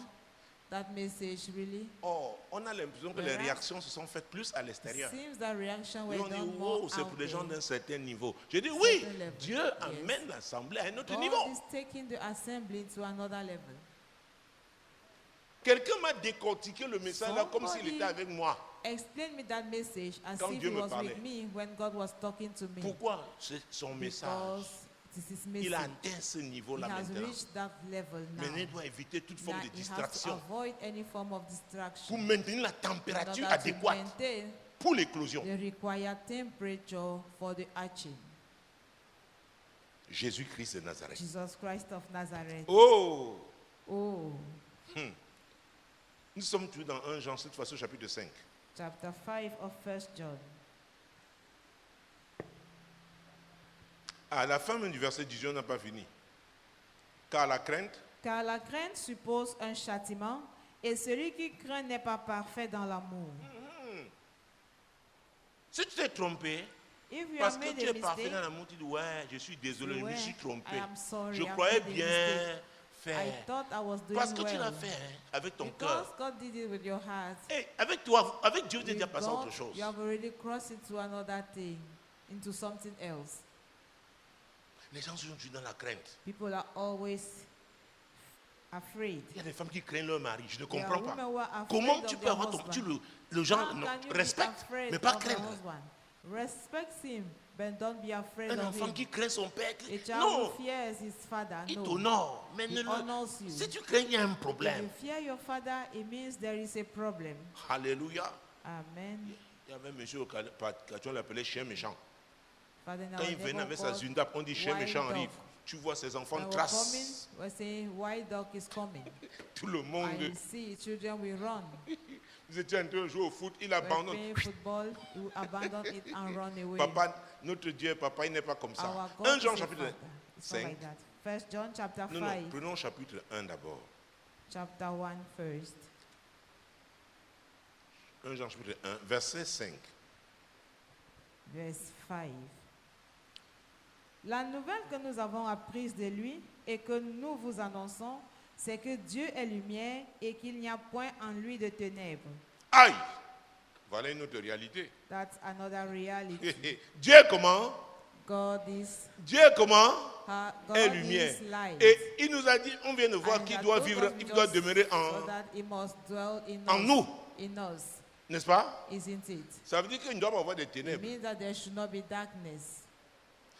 that message really. Oh, on a l'impression que les réactions se sont faites plus à l'extérieur. Seems that reaction Et were on dit, done wow, more c'est out pour des gens there. d'un certain niveau. Je dis, oui, Certain level. Dieu Yes. amène l'assemblée à un autre God niveau. is taking the assembly to another level. Quelqu'un m'a décortiqué le message là comme s'il Somebody était avec moi. Explain me that message as Quand if Dieu he me was parlait. with me when God was talking to me. Pourquoi son message? Because this is Il a message. atteint ce He niveau-là has maintenant. reached that level now. Maintenant, il doit éviter toute forme Now de he has to distraction avoid any form of pour distraction. maintenir la In température order to adéquate maintain pour l'éclosion. the required temperature for the hatching. Jésus-Christ de Nazareth. Jesus Christ of Nazareth. Oh! Oh, Nous sommes tous dans 1 Jean, cette fois-ci au chapitre 5. chapter 5 of 1 John. À la fin même du verset 18, on n'a pas fini. Car la crainte, Car la crainte suppose un châtiment, et celui qui craint n'est pas parfait dans l'amour. si tu t'es trompé, If you parce have que made tu a es parfait mistake, dans l'amour, tu dis, ouais, je suis désolé, je me ouais, suis trompé. I am sorry, Je I've croyais made a bien mistake. I faire. thought I was doing Parce que tu well. l'as fait hein, avec ton Because cœur. God did it with your heart. Et avec toi, avec Dieu, tu es With déjà passé à God, autre chose. you have already crossed into another thing, into something else. Les gens sont toujours dans la crainte. People are always afraid. Il y a des femmes qui craignent leur mari. Je ne There are comprends women pas. who are afraid Comment of tu peux their avoir ton... husband. Le genre How non, can you be respecte, afraid mais pas of the craindre. husband? Respect him, but don't be afraid Un of enfant him. qui craint son père, A child non, who fears his father, il no. t'honore. Mais He ne le- honors you. si tu crains, il y a un If problème. you fear your father, it means there is a problem. Alléluia. Amen. Il y avait un monsieur au quartier, on l'appelait chien méchant. Father, now Quand il venait avec sa zundape, on dit chien wild méchant dog. arrive. Tu vois ses enfants When we're tracent. coming, we're saying, wild dog is coming. Tout le monde. And you see, children will run. Vous étiez en train de jouer au foot, il We're abandonne. playing football, you abandon it and run away. Papa, notre Dieu, papa, il n'est pas comme ça. Our God 1 is Jean a chapitre father. It's not 5. like that. First John chapter Non, 5, non, prenons chapitre 1 d'abord. chapter 1 first. 1 Jean chapitre 1, verset 5. Verse 5. La nouvelle que nous avons apprise de lui et que nous vous annonçons, c'est que Dieu est lumière et qu'il n'y a point en lui de ténèbres. Aïe! Voilà une autre réalité. That's another reality. Dieu est comment? God is, Dieu est comment? God Est lumière. is light. Et il nous a dit, on vient de voir And qu'il he doit told vivre, us il doit just demeurer so en, that he must dwell in en us, nous. in us, N'est-ce pas? isn't it? Ça veut dire qu'il ne doit pas avoir de It ténèbres. means that there should not be darkness.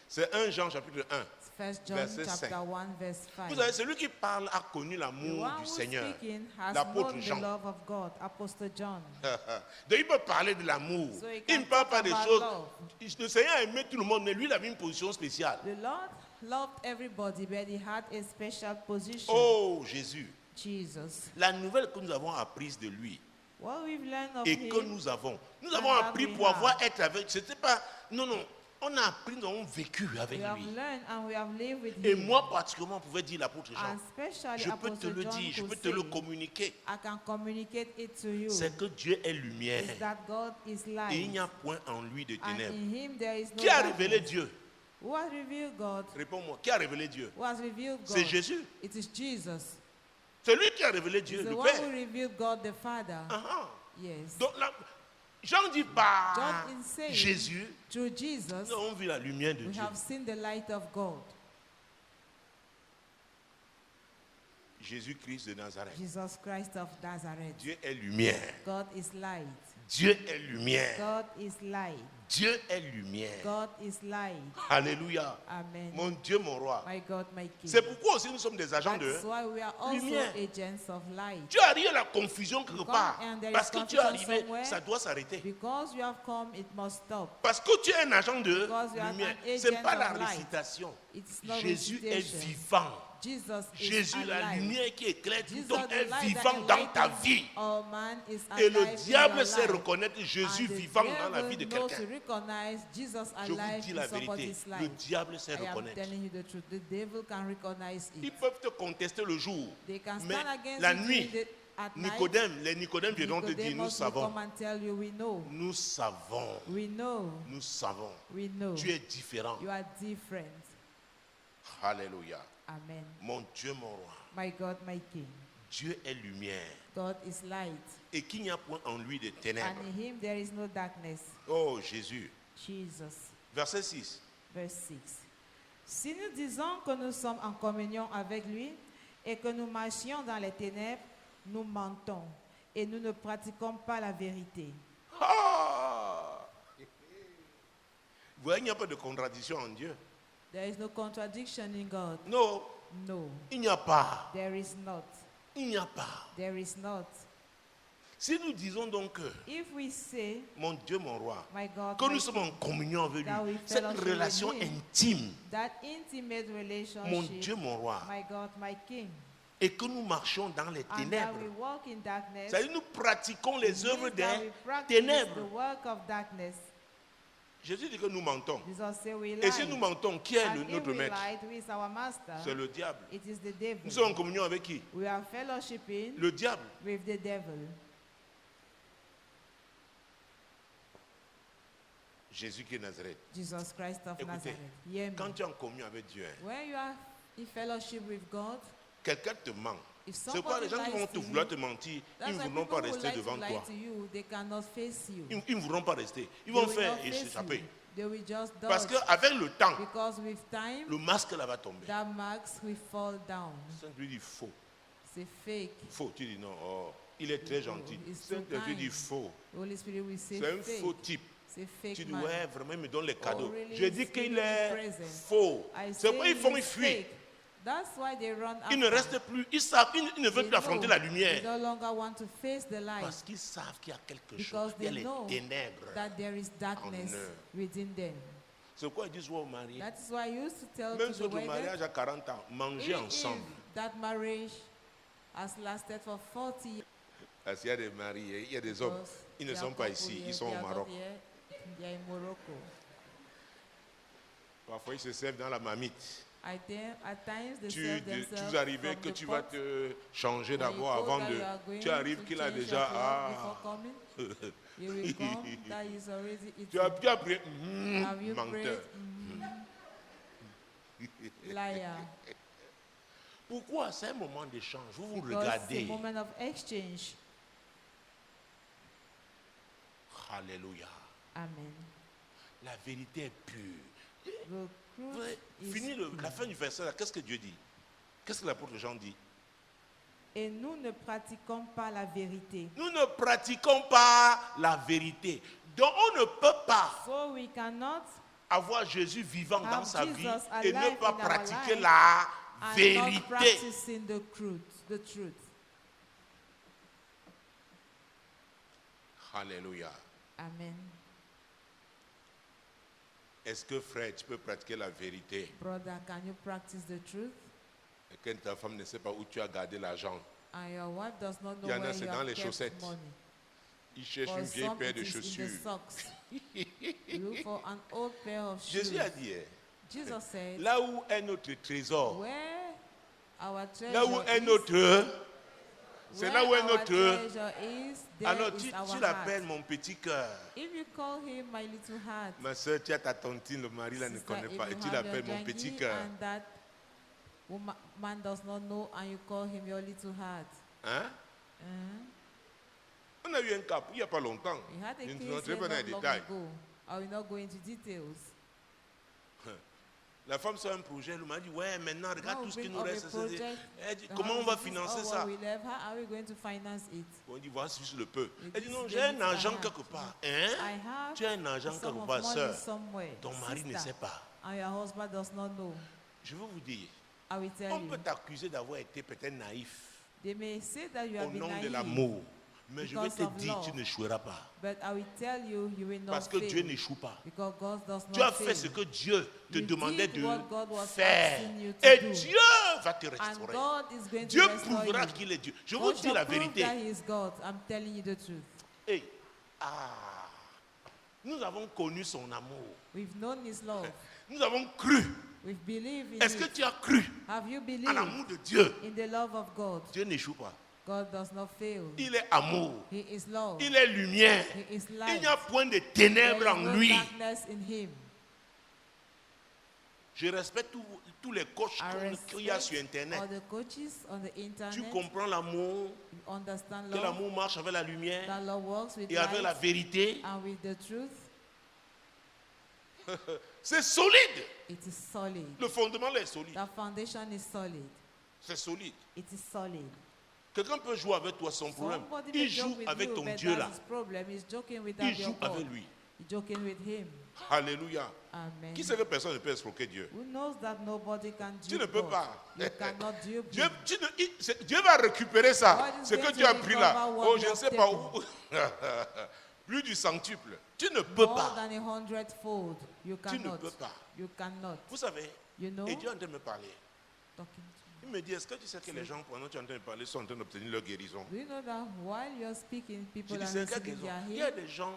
C'est 1 Jean chapitre 1. First John Verset chapter 5. 1 verse 5. Vous savez, celui qui parle a connu The l'amour one du who's Seigneur. speaking has L'apôtre known the Jean. love of God, Apostle John. Donc il peut parler de l'amour. So he Il can ne parle talk pas des about choses. love. Le Seigneur a aimé tout le monde, mais lui, il avait une position spéciale. The Lord loved everybody, but he had a special position. Oh Jésus, Jesus. la nouvelle que nous avons apprise de lui What we've learned of et que him, nous avons And appris that we pour have. avoir être avec. C'était pas. Non, non. On a appris, nous avons vécu avec we have lui. learned and we have lived with Et him. moi, particulièrement, pouvais dire l'apôtre Jean. And especially Je peux te Apostle le John dire, je could peux te le say, communiquer. I can communicate it to you. C'est que Dieu est lumière. Is that God is Et il n'y light. a point en lui de And ténèbres. in him there is no Qui a révélé darkness. Dieu? Who has revealed God? Réponds-moi. Qui a révélé Dieu? Who has revealed God? C'est Jésus. It is Jesus. C'est lui qui a révélé Dieu, He's the le one who Père. revealed God the Father. Ah, ah. Yes. Donc là, Jean dit par John is saying, Jésus, through Jesus, nous avons vu la lumière de we Dieu. have seen the light of God. Jésus-Christ de Nazareth. Jesus Christ of Nazareth. Dieu est lumière. God is light. Dieu est lumière. God is light. Dieu est lumière. God is light. Alléluia. Amen. Mon Dieu, mon roi. My God, my King. C'est pourquoi aussi nous sommes des agents de That's why we are also lumière. agents of light. Tu arrives à la confusion quelque part. and there is Parce que tu es confusion arrivé, somewhere. ça doit s'arrêter. Because you have come, it must stop. Parce que tu es un agent de Because you are lumière. an Ce n'est pas agent la of light. récitation. It's not Jésus est recitation. vivant. Jesus Jésus, is la alive. lumière qui éclaire tout Jesus, homme, the est light that vivant dans ta enlightens vie. all man, is Et alive le in diable your sait life. reconnaître Jésus And the vivant dans la devil vie de knows quelqu'un. to recognize Jesus Je vous alive dis in la vérité. somebody's Le life. diable sait I am reconnaître. telling you the truth. The devil can recognize Ils it. peuvent te contester le jour. They can Mais stand against la you nuit, during at night. Nicodème, les Nicodèmes viendront te dire, nous Nicodemus will savons. come and tell you, we know. Nous savons. We know. Nous savons. We know. Tu es différent. You are different. Alléluia. Amen. Mon Dieu, mon roi. My God, my King. Dieu est lumière. God is light. Et qu'il n'y a point en lui de ténèbres. And in him there is no darkness. Oh Jésus. Jesus. Verset 6. Verse 6. Si nous disons que nous sommes en communion avec lui et que nous marchions dans les ténèbres, nous mentons et nous ne pratiquons pas la vérité. Ah! Vous voyez, il n'y a pas de contradiction en Dieu. There is no contradiction in God. Non, No, il n'y a pas. there is not. Il n'y a pas. There is not. Si nous disons donc que, If we say, mon Dieu, mon roi, my God, que my nous sommes en communion avec that lui, we cette fellowship with relation him, intime, that intimate mon relationship, Dieu, mon roi, my God, my King, et que nous marchons dans les and that ténèbres, we walk in darkness, c'est-à-dire nous pratiquons les means œuvres that des we practice ténèbres. the work of darkness. Jésus dit que nous mentons. Jesus say we Et si lie. nous mentons, qui est And if notre we maître? lie, who is our master? C'est le diable. It is the devil. Nous sommes en communion avec qui? We are fellowshipping Le diable. with the devil. Jésus qui est Nazareth. Jesus Christ of Écoutez, Nazareth. Hear me. quand tu es en communion avec Dieu, hein, When you are in fellowship with God, quelqu'un te ment. if C'est quoi les gens qui somebody vont lies te to vouloir you, te mentir, that's ils ne why voudront pas people who rester like devant to lie toi. to you, they cannot face you. Ils ne voudront pas rester. Ils They vont will faire not face échapper. you. They will just Parce dodge. qu'avec le temps, Because with time, le masque là va tomber. that marks will fall down. Saint lui dit faux. C'est fake. Faux. Tu dis non. Oh, il est très gentil. It's so Saint lui dit kind. faux. The Holy Spirit will say C'est un fake. faux type. C'est fake Tu dis man. ouais, vraiment, il me donne les cadeaux. really, Je dis it's qu'il really est present. faux. I C'est say pourquoi ils font, he's ils fuient. fake. That's why they run Ils ne after. restent plus. Ils savent, ils ne veulent They plus affronter know la They lumière. no longer want to face the light Parce qu'ils savent qu'il y a quelque because chose. Il y a they les know ténèbres. that there is darkness eux. within them. C'est pourquoi ils disent ouais, au mari. That is why I used to tell Même to si the votre wedded, mariage a 40 ans, mangez even ensemble. if that marriage has lasted for 40 years, Parce qu'il y a des maris, il y a des hommes, because ils ne they sont are pas couple ici, here, ils sont they au are not Maroc. here, they are in Morocco. Parfois, ils se servent dans la marmite. At times they Tu serve themselves es arrivé from que the tu vas pot. te changer When you d'abord go avant that de... you are going Tu arrives to qu'il a change déjà... your clothes Ah, before coming. You will come that is already eaten. tu as prié. Have you Menteur. prayed? Liar. Pourquoi c'est un moment d'échange? Vous vous Because it's a regardez. moment of exchange. Alléluia. Amen. La vérité est pure. The Vous truth avez is fini la pure. fin du verset là. Qu'est-ce que Dieu dit? Qu'est-ce que l'apôtre Jean dit? Et nous ne pratiquons pas la vérité. Nous ne pratiquons pas la vérité. Donc on ne peut pas So we cannot avoir Jésus vivant dans have sa Jesus vie et alive ne pas in our pratiquer life la and not vérité. practicing the truth. Alléluia. Amen. Est-ce que frère, tu peux pratiquer la vérité? Brother, can you practice the truth? Et quand ta femme ne sait pas où tu as gardé l'argent, And your wife does not know Il y en a, where c'est you dans have les kept chaussettes. money. il cherche For une vieille some, paire it de is in the chaussures. socks. Look for an old pair of shoes. Jésus a dit, Jesus said, là où est notre trésor, where our treasure là où est is, notre... C'est là où est where our notre... treasure is, there Alors is tu our l'appelles heart. mon petit cœur. If you call him my little heart, Ma soeur, tu as ta tontine, le mari là ne sister, connaît if pas. Et you tu have your l'appelles mon petit jangi cœur. and that man does not know and you call him your little heart. Hein? On a eu un cas il n'y a pas longtemps. We had a Je ne case rentrerai here pas dans les not long détails. ago. I will not go into details. La femme sort un projet, elle m'a dit, ouais, maintenant, regarde Now tout ce qui bring nous up a reste. project. Elle dit, The comment on house, va this is financer all ça? what we left. How are we going to finance it? On dit, voici juste le peu. Elle dit, This non, is j'ai the un little I argent have. quelque part. I Hein? have Tu as un argent some quelque of part, money sœur. somewhere. Ton mari ne Sister, sait pas. and your husband does not know. Je veux vous dire, I will tell on you. peut t'accuser d'avoir été peut-être naïf They may say that you au have been nom de naive, l'amour. Mais je vais because te of dire, love. tu n'échoueras pas. but I will tell you, you will not Parce que fail. Dieu n'échoue pas. Because God does Tu not as fait fail. ce que Dieu te You demandait did what God de was faire. asking you to Et do. Dieu va te And restaurer. God is going Dieu to restore prouvera you. qu'il est Dieu. Je vous God dis shall la prove vérité. that He is God. I'm telling you the truth. Hey, nous avons connu son amour. We've known His love. Nous avons cru. We've believed in Est-ce que it. tu as cru Have you à believed l'amour de Dieu? in the love of God? Dieu n'échoue pas. God does not fail. Il est amour. He is love. Il est lumière. He is Il light. n'y a point de There ténèbres is en no lui. darkness in Him. Je respecte tous les coachs I qu'il y a sur respect Internet. all the coaches on the Tu internet. comprends l'amour, You understand que love. l'amour marche avec la lumière That love works with et avec la light vérité. and with the truth. C'est solide. It is solid. Le fondement là est solide. That foundation is solid. C'est solide. It is solid. Quelqu'un peut jouer avec toi son problème. Somebody may Il joke joue with avec you, ton but Dieu that's là. his problem. He's joking with Il that your joue God. avec lui. He's joking with him. Alléluia. Amen. Qui sait que personne ne peut escroquer Dieu? Who knows that nobody can Tu dupe ne peux God? pas. You cannot dupe Dieu, him. Dieu va récupérer ça. God is Ce que going tu to as pris là. recover what Oh, you je ne have sais pas taken. où. Plus du centuple. Tu ne peux More pas. than 100-fold. You Tu ne cannot. peux pas. You cannot. Vous savez, You know? et Dieu est en train de me parler. Talking to Il me dit, est-ce que tu sais que les gens, pendant que tu es en train de parler, sont en train d'obtenir leur guérison? you. Do you know that while you're speaking, Je people dis, are c'est quelle receiving guérison? their Il y a healing? des gens,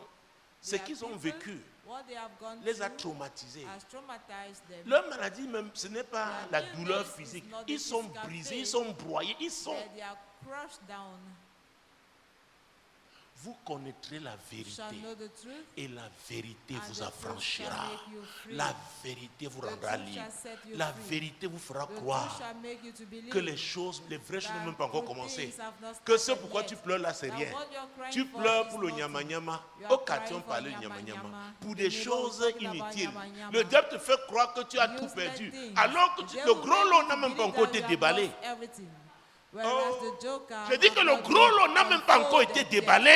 ce There are qu'ils ont people, vécu what they have gone les a through traumatisés. has traumatized them. Leur maladie même, ce n'est pas la Their douleur illness is physique. not the Ils sont physical brisés, pain. ils sont broyés, ils sont... But they are crushed down. Vous connaîtrez la You shall vérité know the truth. et la vérité And vous the truth affranchira. shall make you free. La vérité vous The rendra truth libre. shall set you La free. vérité vous fera The truth croire shall make you to believe que les choses, les vraies choses n'ont même pas encore that good commencé. things have not Que ce started pourquoi yet. tu pleures là, c'est That rien. what you're crying Tu for pleures is pour le nothing. nyama-nyama. You are Au quartier, crying on for parlait de nyama-nyama. nyama-nyama. Pour The des neighbor choses talking about inutiles. nyama-nyama. Le diable te fait croire que tu as tout Useless perdu. things. Alors que The le devil gros make lot you n'a même pas believe encore that été you have déballé. lost everything. Whereas Oh, the joker je dis have que le not gros been lot n'a même pas encore été unfolded yet. déballé.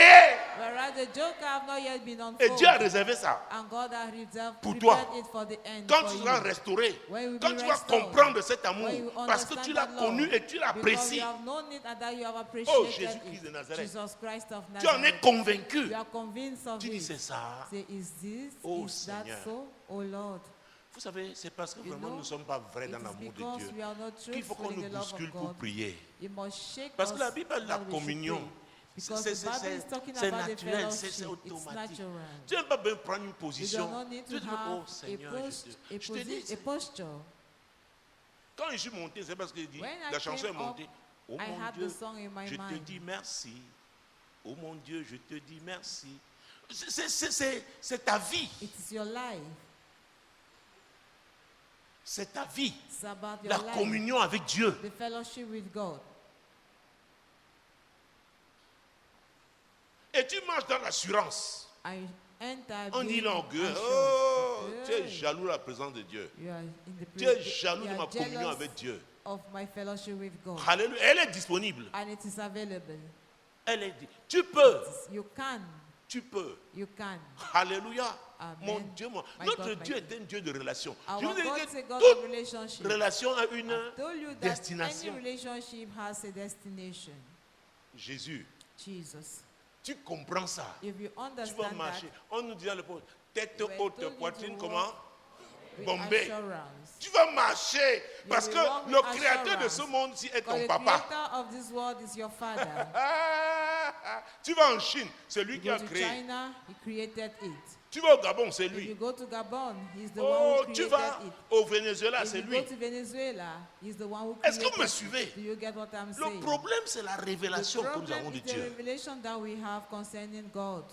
Whereas the joker have not yet been Et Dieu a unfolded. réservé ça. And God has reserved Pour toi. prepared it for the end. Quand for tu you. seras restauré, When you will quand be tu vas restored, comprendre cet amour, when you parce que understand tu l'as that love, connu et tu because l'apprécies, you have known it and that you have oh appreciated Jésus-Christ de it. Nazareth, Jesus Christ of tu en es Nazareth. convaincu. You are convinced of Tu dis it. c'est ça. Say, is this, Oh, is that Seigneur. so? Oh Lord. Vous savez, c'est parce que You vraiment know, nous ne sommes pas vrais It dans is l'amour de because Dieu we are not qu'il faut truthful qu'on in nous the love bouscule of pour God. prier. It must shake Parce que us la Bible parle de la that we should communion. pray. C'est Because the Bible is talking about the naturel, c'est fellowship. It's automatique. natural. Tu n'as pas besoin de prendre une You do position. not need Tu to dis, have oh a, Seigneur, je te dis, a posture. quand je suis monté, c'est parce que dit, When I la chanson est came up, montée. Oh I mon had Dieu, the song in my je te mind. dis merci. Oh mon Dieu, je te dis merci. C'est ta vie. It is your life. C'est ta vie. It's about your La life. communion avec Dieu. The fellowship with God. Et tu marches dans l'assurance. I enter On dit being l'orgueil. assured. Oh, tu es Hey. jaloux de la présence de Dieu. You are in the Tu es presence- jaloux you de are ma communion jealous avec Dieu. of my fellowship with God. Alléluia. Elle est disponible. And it is available. Elle est Tu peux. You can. Tu peux. You can. Alléluia. Amen. Mon Dieu, moi. My Notre God, my Dieu God. est un Dieu de relation. Our Je vous ai God dit is a que God toute of relationship. relation a une I told you that destination. any relationship has a destination. Jésus, Jesus. tu comprends ça. If you Tu vas understand marcher. that, On nous dit dans le poste, tête You were haute, told you poitrine, to comment? walk with Bombée. assurance. Tu vas marcher parce will que walk with le créateur de assurance. ce monde-ci est Because ton the papa. creator of this world is your father. Tu vas en Chine, c'est lui You qui go a to créé. China, he created it. Tu vas au Gabon, c'est If you lui. go to Gabon, he's the Oh, one who tu created vas it. au Venezuela, If c'est you lui. go to Venezuela, he's the one who Est-ce created que vous me it. suivez? Do you get what I'm Le saying? problème, c'est la The révélation que nous avons problem de is the Dieu. revelation that we have concerning God.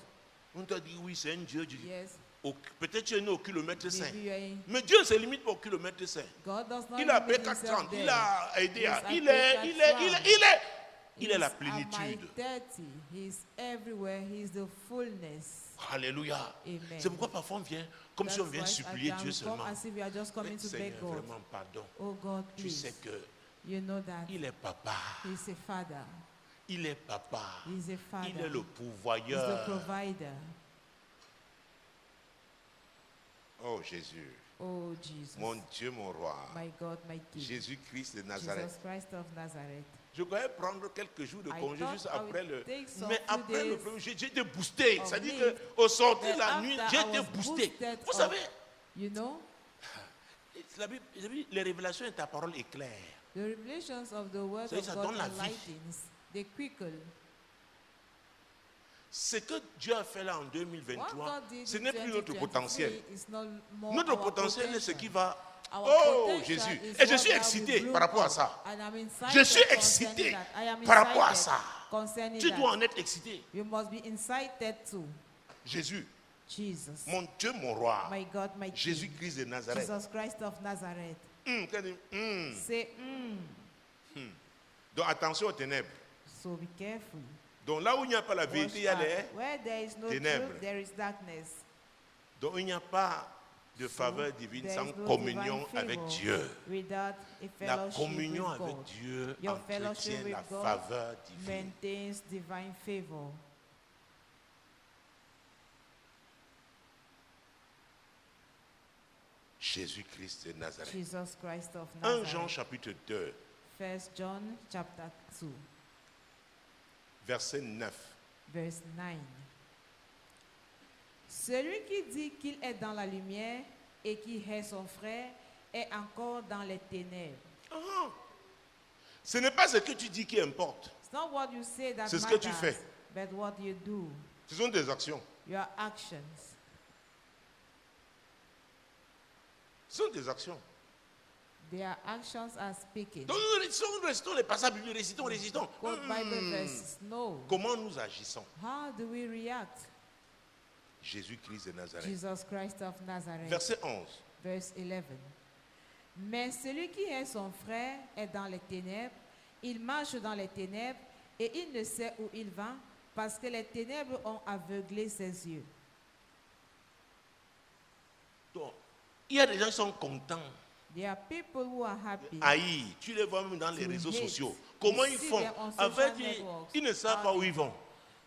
On t'a dit, oui, c'est un Dieu. Yes, Peut-être tu es né au kilomètre 5. maybe you are in. Mais Dieu ne se limite pas au kilomètre 5. God does not Il a limit fait himself 430. there. Il a aidé. Yes, I Il paid est, that il est, il est, round. il est. Il est la He's at my plénitude. 30. He's everywhere. He's the fullness. Alléluia. Amen. C'est pourquoi parfois on vient comme si on That's vient why supplier I Dieu can come seulement. as if we are just coming Mais to beg Seigneur, God. vraiment, pardon. Oh God, Tu please. sais que You know that il est papa. He's a father. Il est papa. He's a father. Il est le He's the pourvoyeur. provider. Oh Jésus, Oh Jesus. mon Dieu, mon roi. My God, my King. Jésus-Christ de Nazareth. Jesus Christ of Nazareth. Je croyais prendre quelques jours de I congé thought juste I would après le. take some Mais few après le days premier jour, j'ai été boosté. of C'est-à-dire leave. qu'au sortir But la nuit, after j'ai I été was boosté. boosted Vous up. savez, You know, la Bible, les révélations de ta parole est claire. the revelations of the word Ça veut of dire, ça God donne la vie. enlightens. They quicken. Ce que Dieu a fait là en What 2023, God did ce in n'est plus notre 2023 potentiel. is not more Notre our potentiel est ce qui potential. va. Our Oh potential Jésus. is Et je what suis God will excité bloom par rapport à up. ça. And I'm Je excited suis concerning excité that. I am par rapport à excited ça. concerning Tu that. dois en être excité. You must be incited too. Jésus, Jesus. mon Dieu, mon roi. My God, my King. Jésus-Christ de Nazareth. Jesus Christ of Nazareth. Quand il dit, Say, Donc attention aux ténèbres. So be careful. Donc là où il n'y a pas la Watch vérité, il y a out. les. Where there is no ténèbres. truth, there is darkness. Donc il n'y a pas de So, faveur divine there sans is no communion divine avec favor Dieu. Without a La fellowship communion with avec God. Dieu Your entretient fellowship with la God faveur divine. maintains divine favor. Jésus-Christ de Nazareth. Jesus Christ of 1 Nazareth. Jean chapitre 2, 1 John chapter 2, verset 9. verse 9. Celui qui dit qu'il est dans la lumière et qui hait son frère est encore dans les ténèbres. Ah. Ce n'est pas ce que tu dis qui importe. It's not what you say that C'est ce que matters, tu fais. but what you do, Ce sont tes actions. your actions. Ce sont tes actions. Their actions are speaking. Donc nous récitons les passages bibliques, récitons. Quote Bible verses. No. Comment nous agissons? How do we react? Jésus-Christ de Nazareth. Jesus Christ of Nazareth. Verset 11. Verse 11. Mais celui qui est son frère est dans les ténèbres, il marche dans les ténèbres et il ne sait où il va parce que les ténèbres ont aveuglé ses yeux. Donc, il y a des gens qui sont contents. There are people who are happy. Haïs, tu les vois même dans les To réseaux hate. sociaux. Comment You ils see font? them on En social fait, networks. ils ne savent pas où ils vont.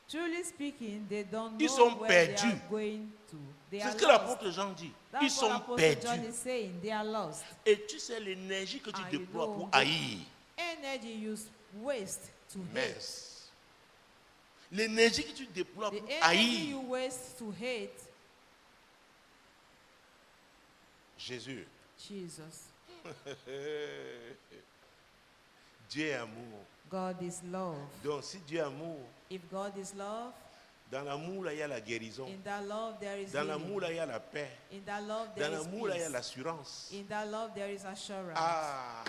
Truly speaking, they don't Ils know sont where they perdus. are going to. They C'est are ce que lost. l'apôtre Jean dit. That's Ils what sont Apostle John perdus. is saying. They are lost. Et tu sais l'énergie que tu And you déploies know pour the haïr. Energy you waste to hate. Mince. L'énergie que tu déploies The pour energy haïr. you waste to hate Jésus. Jesus. Dieu est amour. God is love. Donc si Dieu est amour, If God is love, dans l'amour là il y a la guérison. in that love there is Dans healing. l'amour là il y a la paix. In that love Dans there is l'amour là il y a peace. l'assurance. In that love there is assurance. Ah,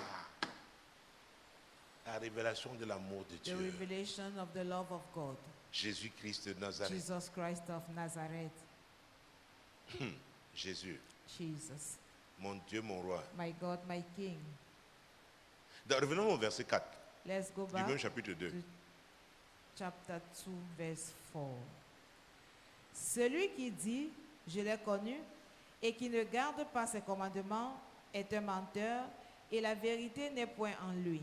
la révélation de l'amour de The Dieu. revelation of the love of God. Jésus-Christ de Nazareth. Jesus Christ of Nazareth. Jésus, Jesus. mon Dieu, mon roi. My God, my King. Donc, revenons au verset 4 Let's go du back même chapitre 2. to chapter 2, verse 4. Celui qui dit, je l'ai connu, et qui ne garde pas ses commandements, est un menteur, et la vérité n'est point en lui.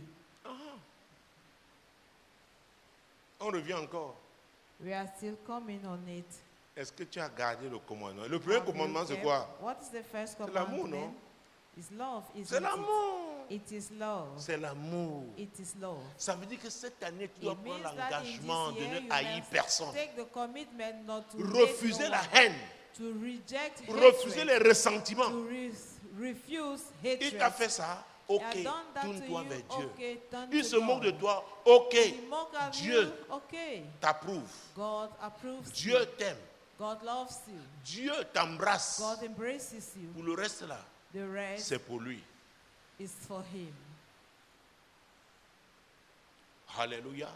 On revient encore. We are still coming on it. Est-ce que tu as gardé le commandement? Le premier Have you commandement, c'est kept- quoi? What is the first C'est l'amour, commandment? non? It's love, isn't C'est it? l'amour. It is love. C'est l'amour. It is love. Ça veut dire que cette année, tu dois It prendre means that in l'engagement this de year ne you haïr must personne. take the commitment not to hate Refuser no la one, haine. to reject Refuser les hatred, ressentiments. to refuse Il t'a hatred. fait ça. He Ok, has done that to tourne-toi you. vers Dieu. Okay, turn Il to se moque de God. toi. Ok, He mock at Dieu you. Okay, t'approuve. God approves Dieu you. t'aime. God loves you. Dieu t'embrasse. God embraces you. Pour le reste là, The rest c'est pour lui. is for him. Alléluia.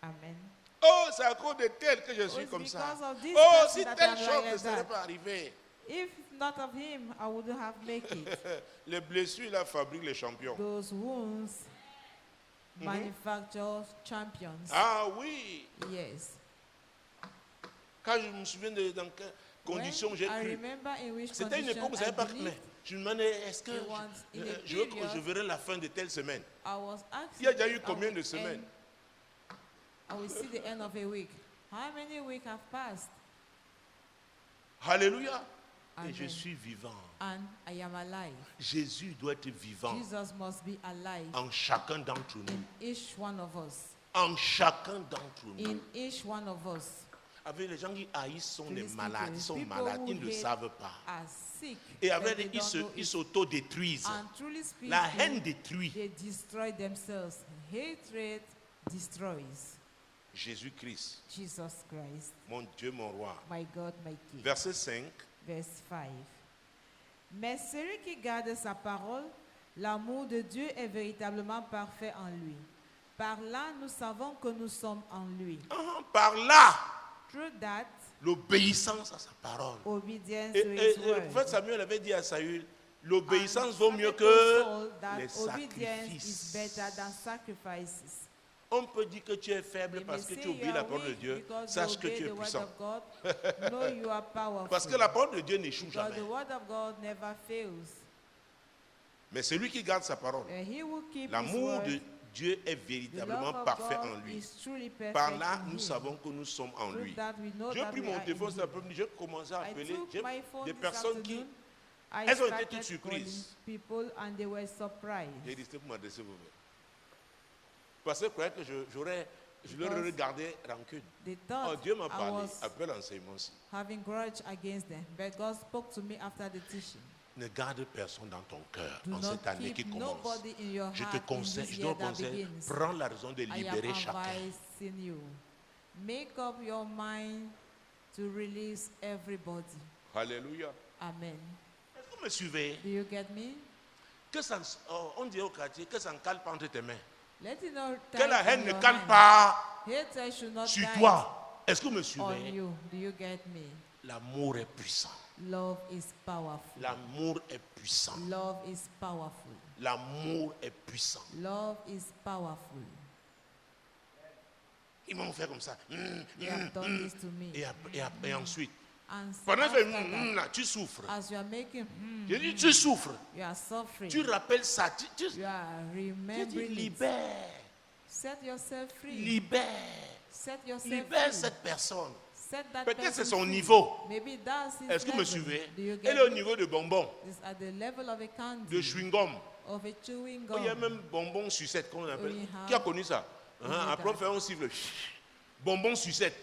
Amen. Oh, c'est à cause de tel que je Oh, suis it's comme ça. because of this Oh, person si that telle I'm chose like ne that. serait pas arrivée. If not of him, I wouldn't have made it. Les blessures, là, fabriquent les champions. Those wounds manufacture champions. Ah oui. Yes. Quand je me souviens de dans quelles conditions j'ai I cru. remember in which C'était une époque où condition vous I savez pas, believed. mais je me demandais, est-ce que It was in a je period verrai la fin de telle semaine. I was asking. Il y a déjà eu I combien will de semaines? I will see the end of a week. How many weeks have passed? Alléluia. Et Amen. je suis vivant. And I am alive. Jésus doit être vivant Jesus must be alive en chacun d'entre nous. in each one of us. En chacun d'entre nous. In each one of us. Avec les gens qui haïssent sont des These malades. Ils sont people malades. who Ils ne le hate savent pas. Are sick. Et but avec they ils don't know it. s'auto-détruisent. And truly speaking, La haine détruit. they destroy themselves. Hatred destroys. Jésus-Christ, Jesus Christ, mon Dieu, mon roi. my God, my King. Verset 5. Verse 5. Mais celui qui garde sa parole, l'amour de Dieu est véritablement parfait en lui. Par là, nous savons que nous sommes en lui. Par là, Through that, l'obéissance à sa parole. obedience Et to his le prophète word. Samuel avait dit à Saül, l'obéissance And vaut mieux Samuel que told Saul les that obedience is sacrifices. better than sacrifices. On peut dire que tu es faible They may parce que say tu you obéis are la parole de weak Dieu. because Sache you que obey tu es the word puissant. of God. Know you are powerful. Parce que la parole de Dieu n'échoue Because jamais. the word of God never fails. Mais celui qui garde sa parole, And he will keep his l'amour word. de Dieu est The love véritablement of parfait God en lui. is truly perfect Par là, in nous him. savons que nous sommes en Through lui. that we know J'ai that pris we mon are in téléphone him. cet après-midi, j'ai commencé à I appeler took my phone des this personnes qui, afternoon. I elles ont été started toutes surprises. calling people and they were surprised. j'ai dit, c'est pour m'adresser vous. Parce que je croyais que je leur aurais gardé rancune. They Oh, thought Dieu m'a I parlé was après l'enseignement-ci. having grudge against them, but God spoke to me after the teaching. Ne garde personne dans ton cœur Do en not cette année qui keep commence. nobody in your Je heart te in conseille, this je te year that conseille, begins. prends la raison de I am libérer chacun. advising you. Make up your mind to release everybody. Alléluia. Amen. Est-ce que vous me suivez? Do you get me? Que ça, on dit au quartier que ça ne cale pas entre tes mains. Let it not Que die la in haine ne your cale hand. pas Hatred should not sur die toi. Est-ce que vous me on suivez? you. Do you get me? L'amour est puissant. Love is powerful. L'amour est puissant. Love is powerful. L'amour est puissant. Love is powerful. Ils m'ont fait comme ça. They have done this to me. Et ensuite, And pendant after que that, là, tu souffres. as you are making, Je dis, tu souffres. you are suffering. Tu rappelles ça. Tu You are dis, remembering it. libère. Set yourself free. Libère. Set yourself Libère free. cette personne. Set that Peut-être c'est person son free. niveau. Maybe that's his Est-ce que vous me level. suivez? Do you Elle get est au me? niveau de bonbons, It's at the level of a de candy, chewing-gum. of a chewing Oh, il y a gum. même bonbons sucettes, qu'on appelle. Oui, Qui a connu ça? Oui, Après, on that. fait un siffle. Bonbons sucettes.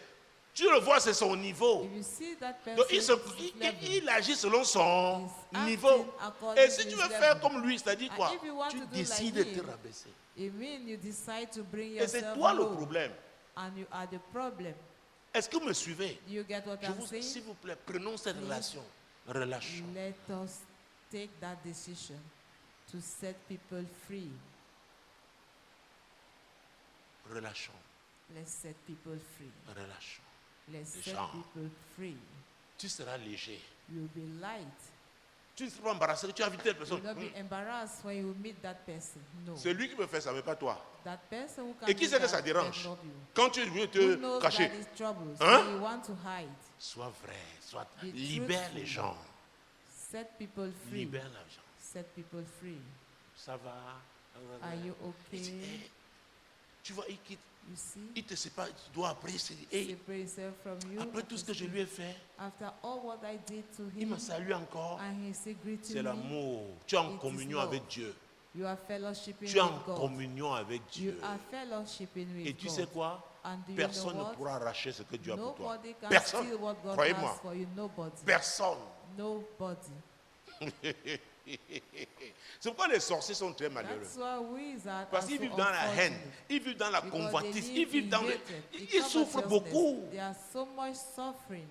Tu le vois, c'est son niveau. If you see that person, Donc, his level, il agit selon son He's acting niveau. according Et si to tu his veux level. faire comme lui, c'est-à-dire And quoi? if you want Tu to do décides like de te him, rabaisser. it means you decide to bring Et c'est yourself toi le low, problème. and you are the problem. Est-ce que vous me suivez? Do you get what I'm saying? S'il vous plaît, prenons cette Please. relation. Relâchons. Let us take that decision to set people free. Relâchons. Let's set people free. Relâchons. Let's set Jean. people free. Tu seras léger. You'll be light. Tu ne seras pas embarrassé que tu as vu telle You'll personne. not be embarrassed when you meet that person. No. C'est lui qui me fait ça, mais pas toi. That person who can Et qui do sait que that, ça dérange? but not you. Quand tu veux Who te knows cacher, that is trouble? So Hein? you want to hide. sois vrai, sois Be libère truthful. les gens. Set people free. Libère les gens. Set people free. Ça va. Are you Il dit, okay? hey, tu vois, You see? il te sépare, tu dois apprécier. Hey, Separate himself from you. après tout ce que je lui ai fait, After all what I did to il him, m'a salué encore. and he said, greeting C'est me, l'amour. Tu es en It is communion love. avec Dieu. you are fellowshipping Tu es en with God. communion avec You Dieu. are fellowshipping with Et tu God. sais quoi? And do you Personne know ne what? pourra arracher ce que Dieu a pour toi. Nobody can Personne. steal what God Croyez-moi. has for you. Nobody. Personne. Nobody. C'est pourquoi les sorciers sont très malheureux. That's why wizards Parce are qu'ils so vivent dans la haine, unfortunate. ils vivent dans la Because convoitise, they ils live vivent in dans le... hatred, in Ils souffrent covetousness. beaucoup. There are so much suffering.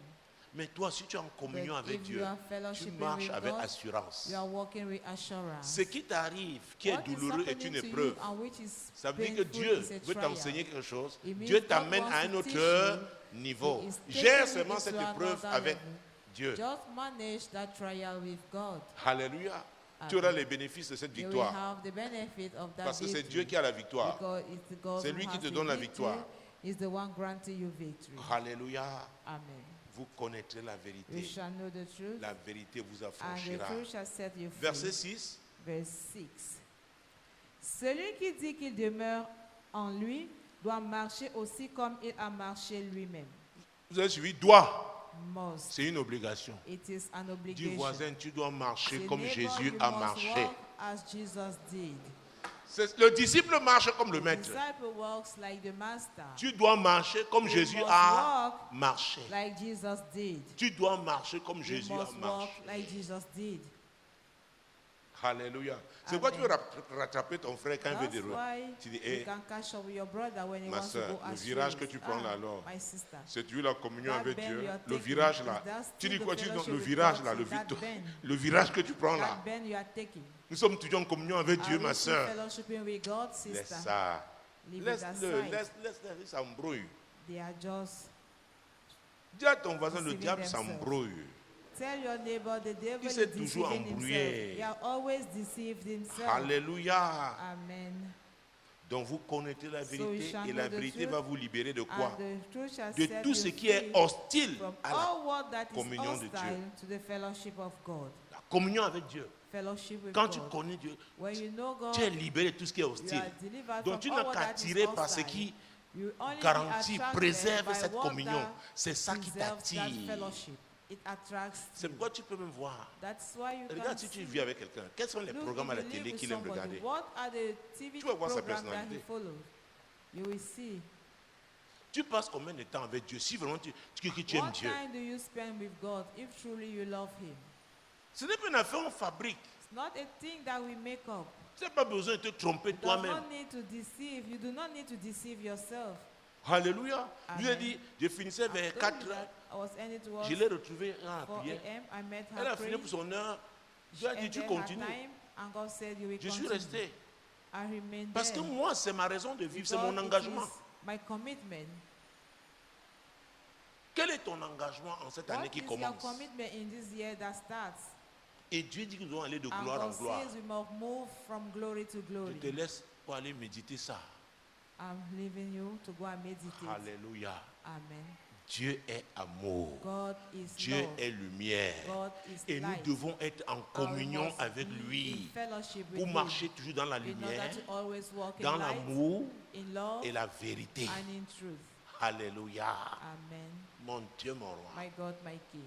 Mais toi, si tu es en communion But avec if Dieu, you are tu fellowshipping marches with avec God, assurance. you are walking with assurance. Ce qui t'arrive, qui est What is douloureux, est happening une to you épreuve. and which is Ça veut dire que painful Dieu is a veut trial. t'enseigner quelque chose. It means Dieu God t'amène wants à un to autre teach niveau. He is Gère taking seulement you cette to épreuve another avec level. Dieu. Just manage that trial with God. Alléluia. Tu auras les bénéfices de cette You will victoire. have the benefit of that Parce que c'est victory. Dieu qui a la victoire. Because it's God C'est who lui qui has te the donne la victory, victoire. is the one granting you victory. Alléluia. Amen. Vous connaîtrez la You vérité. shall know the truth, La vérité vous and the affranchira. truth shall set you free. Verset 6. Verse 6. Celui qui dit qu'il demeure en lui doit marcher aussi comme il a marché lui-même. Vous avez suivi, doit. Must. C'est une obligation. It is an Dis obligation. voisin, tu dois marcher Say, comme neighbor, Jésus you a must marché. walk as Jesus did. Le disciple marche comme le The maître. disciple walks like the master. Tu dois marcher comme You Jésus must a walk marché. like Jesus did. Tu dois marcher comme You Jésus a must walk marché. like Jesus did. Alléluia. C'est pourquoi tu veux rattraper ton frère quand il veut That's dire. why Tu dis, you hé, can catch up with your brother when he ma wants to soeur, go le astray. virage que tu prends là, alors, My sister. c'est tu la communion That avec bend Dieu. you are Le taking, virage là. is that Tu still dis the quoi? Tu dis fellowship le with virage God? là, So that bend, le virage que tu prends là. that bend you are taking. Nous sommes toujours en communion avec Dieu, Are ma we still soeur. fellowshipping with God, Laisse sister? ça. Leave it Laisse-le, aside. laisse-le, il s'embrouille. They are just. Dis à ton voisin, le Deceiving diable themselves. s'embrouille. Tell your neighbor the devil Il is s'est toujours deceiving embrouillé. himself. He has always deceived himself. Alléluia. Amen. Donc vous connaîtrez la So you vérité shall et la know the vérité truth, va vous libérer de quoi? And the truth shall De set tout you ce qui free est hostile from à la all what that is communion de hostile Dieu. to the fellowship of God. communion avec Dieu. Fellowship with Quand tu God. connais Dieu, When you know God, tu es libéré de tout ce qui est you hostile. are delivered Donc from tu all n'as what qu'à that is tirer par ce hostile. qui You only be garantit, attracted préserve by cette what communion. that C'est ça qui preserves that t'attire. fellowship. It attracts C'est you. pourquoi tu peux même voir. That's why you Regarde can si tu see. vis avec quelqu'un. Quels sont les Look, programmes à if la you live télé with qu'il aime somebody, regarder? what are the TV Tu vas voir sa programs that he personnalité. follows? You will see. Tu passes combien de temps avec Dieu? Si vraiment tu aimes What Dieu. time do you spend with God if truly you love Him? Ce n'est pas une affaire en fabrique. It's not a thing that we make up. Tu n'as pas besoin de te tromper You do toi-même. not need to deceive. You do not need to deceive yourself. Alléluia. Je lui ai Amen. dit, je finissais I vers told 4 you heures. that I was ending towards Je l'ai retrouvé en 4 prière. a.m. I met Elle her a fini praying. pour son heure. She Dieu a dit, tu ended her continues. time, and God said you will Je suis continue. resté. I remained Parce que there. moi, c'est ma raison de vivre, c'est Because mon it engagement. is my commitment. Quel est ton engagement en cette année What qui is your commence? commitment in this year that starts? Et Dieu dit que nous devons aller de And gloire en God gloire. says we must move from glory to Je glory. te laisse pour aller méditer ça. I'm leaving you to go and meditate. Alléluia. Amen. Dieu est amour. God is Dieu love. est lumière. God is Et nous light. devons être en And we communion must avec be lui in fellowship with pour Him marcher toujours dans la in order lumière, to always walk in dans light, l'amour in love, et la vérité. and in truth. Alléluia. Amen. Mon Dieu, mon roi. My God, my King.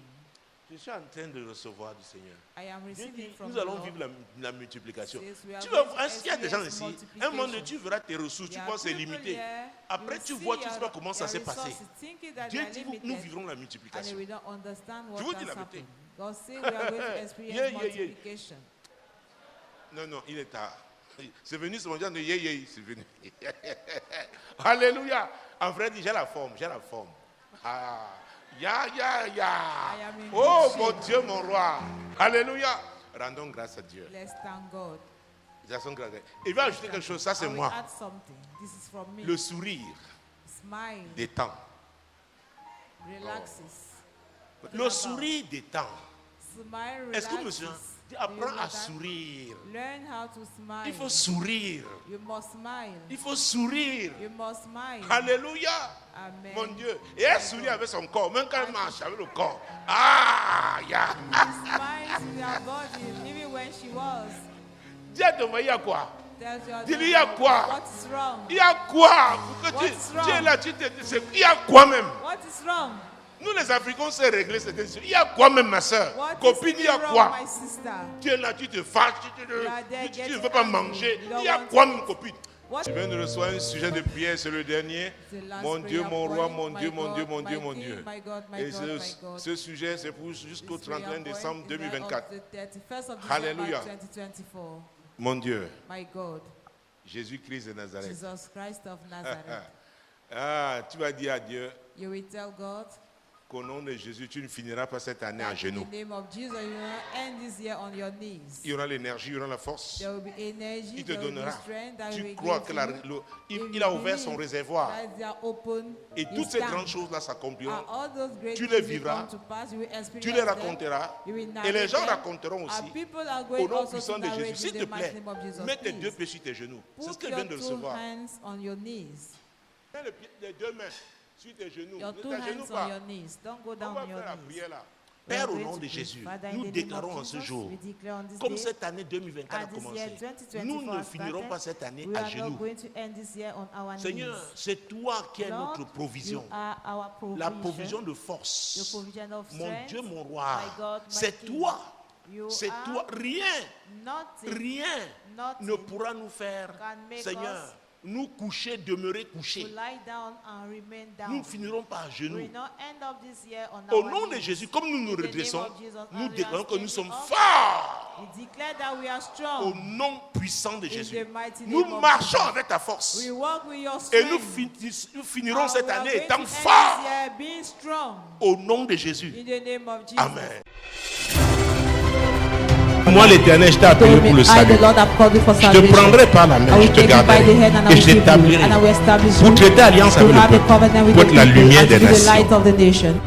Je suis en train de recevoir du Seigneur. I am Dieu receiving dit, from nous the allons Lord. vivre la multiplication. Says we are Tu going vas to voir, s'il y a des gens experience ici, un moment donné, multiplication. tu verras tes ressources, tu There vois, are c'est people limité. here, Après, you tu see vois, tu ne sais pas your- comment ça your s'est passé. resources, thinking that Dieu they are dit, nous limited, vivrons la and multiplication. we don't understand what Je vous dis has la vérité. happened. God says we are going to experience Yeah, yeah, yeah. multiplication. Non, non, il est tard. C'est venu ce moment de yeah, c'est venu. Alléluia. Un frère dit, j'ai la forme, j'ai la forme. Ah, ya. I am in Oh, good mon shape. Dieu, mon roi. Alléluia. Rendons grâce à Dieu. Let's thank God. Rendons grâce à Dieu. Il va ajouter quelque chose, ça c'est I will moi. add something. This is from me. Le sourire Smile détend. relaxes. Le sourire détend. Smile Est-ce que relaxes. monsieur Do you apprends know à that? sourire? Learn how to smile. Il faut sourire. You must smile. Il faut sourire. You must smile. Alléluia. Amen. Mon Dieu. Et elle sourit avec son corps, même quand elle marche avec le corps. Ah, ya. She smiles with her body, even when she was. Dis à ton mari, il y a quoi? Tells your Dis-lui, il y a neighbor, quoi? what is wrong? Il y a quoi? Pour que What's wrong? tu es là, tu te dis, il y a quoi même? What is wrong? Nous les Africains, on sait régler certaines choses. Il y a quoi même, ma soeur? What Copine, is il y a wrong, quoi? my sister? Tu es là, tu te fâches, You are there tu ne getting veux pas angry. manger. You don't Il y a want quoi, to mon eat. copine? What- Tu viens de recevoir un sujet de prière, c'est le dernier. The last Mon Dieu, prayer mon roi, point, mon my Dieu, mon God, Dieu, mon my Dieu, mon King, Dieu. my God, my Et God, my God. ce sujet, c'est pour jusqu'au This prayer 31 point décembre is that 2024. of the 31st of Hallelujah. December 2024. Mon Dieu, My God, Jésus-Christ de Nazareth. Jesus Christ of Nazareth. Ah, tu vas dire à Dieu, You will tell God, qu'au nom de Jésus, tu ne finiras pas cette année à In genoux. the name of Jesus, you will not end this year on your knees. Il y aura l'énergie, il y aura la force. There will be energy, Il te there will be donnera. strength that Tu will crois give que you. il a ouvert son réservoir. That they are open, Et his toutes ces tank. grandes choses-là s'accompliront. And all those great Tu les things will vivras, come to pass, you will experience Tu les them, raconteras. you will Et les narrate gens them, raconteront aussi. and people are Au going nom also puissant to de Jésus, narrate s'il in te the mighty plaît, name of Jesus. mets tes Please, deux pieds sur tes genoux. C'est ce put que je viens your de two recevoir. hands on your knees. Mets les deux mains sur tes genoux. Your Ne two t'agenouille hands on pas. your knees. Don't go On down va on your faire la knees. prière là. We are Père, au going nom to de pray. Jésus, Father, in nous the name déclarons of en ce Jesus, jour, we declare on this comme day, cette année 2024 a as this year commencé, 2024 nous ne has finirons started, pas cette année we à are not genoux. going to end this year on our Seigneur, knees. c'est toi qui es Lord, notre provision. you are our provision, La provision de your force. provision of Mon strength, Dieu, mon roi, my God, my c'est King. toi. You C'est are toi. Rien, nothing, rien nothing ne pourra nous faire, can make Seigneur, us nous coucher, demeurer to couchés. lie down and remain Nous down. ne finirons pas à We genoux. will not end up this year on Au our nom de knees. Jésus, comme nous nous In the name redressons, of Jesus, nous as we déclarons are que nous standing sommes up, forts. we declare that we are Au strong. nom puissant de In Jésus. the mighty Nous name of marchons Jesus. avec ta force. We walk with your Et strength. nous finirons And cette we are année going to étant end this forts. year being strong. Au nom de Jésus. In the name of Jesus. Amen. Moi, l'Éternel, je t'ai appelé Told me, pour le I, salut. the Lord, have called you for Je te salvation. prendrai par la I main, will je te take you by garderai the hand and I et will je keep you, t'établirai and I will establish pour you traiter alliance to avec le have a peuple, covenant with pour the être la people lumière and to des be the light nations. of the nation.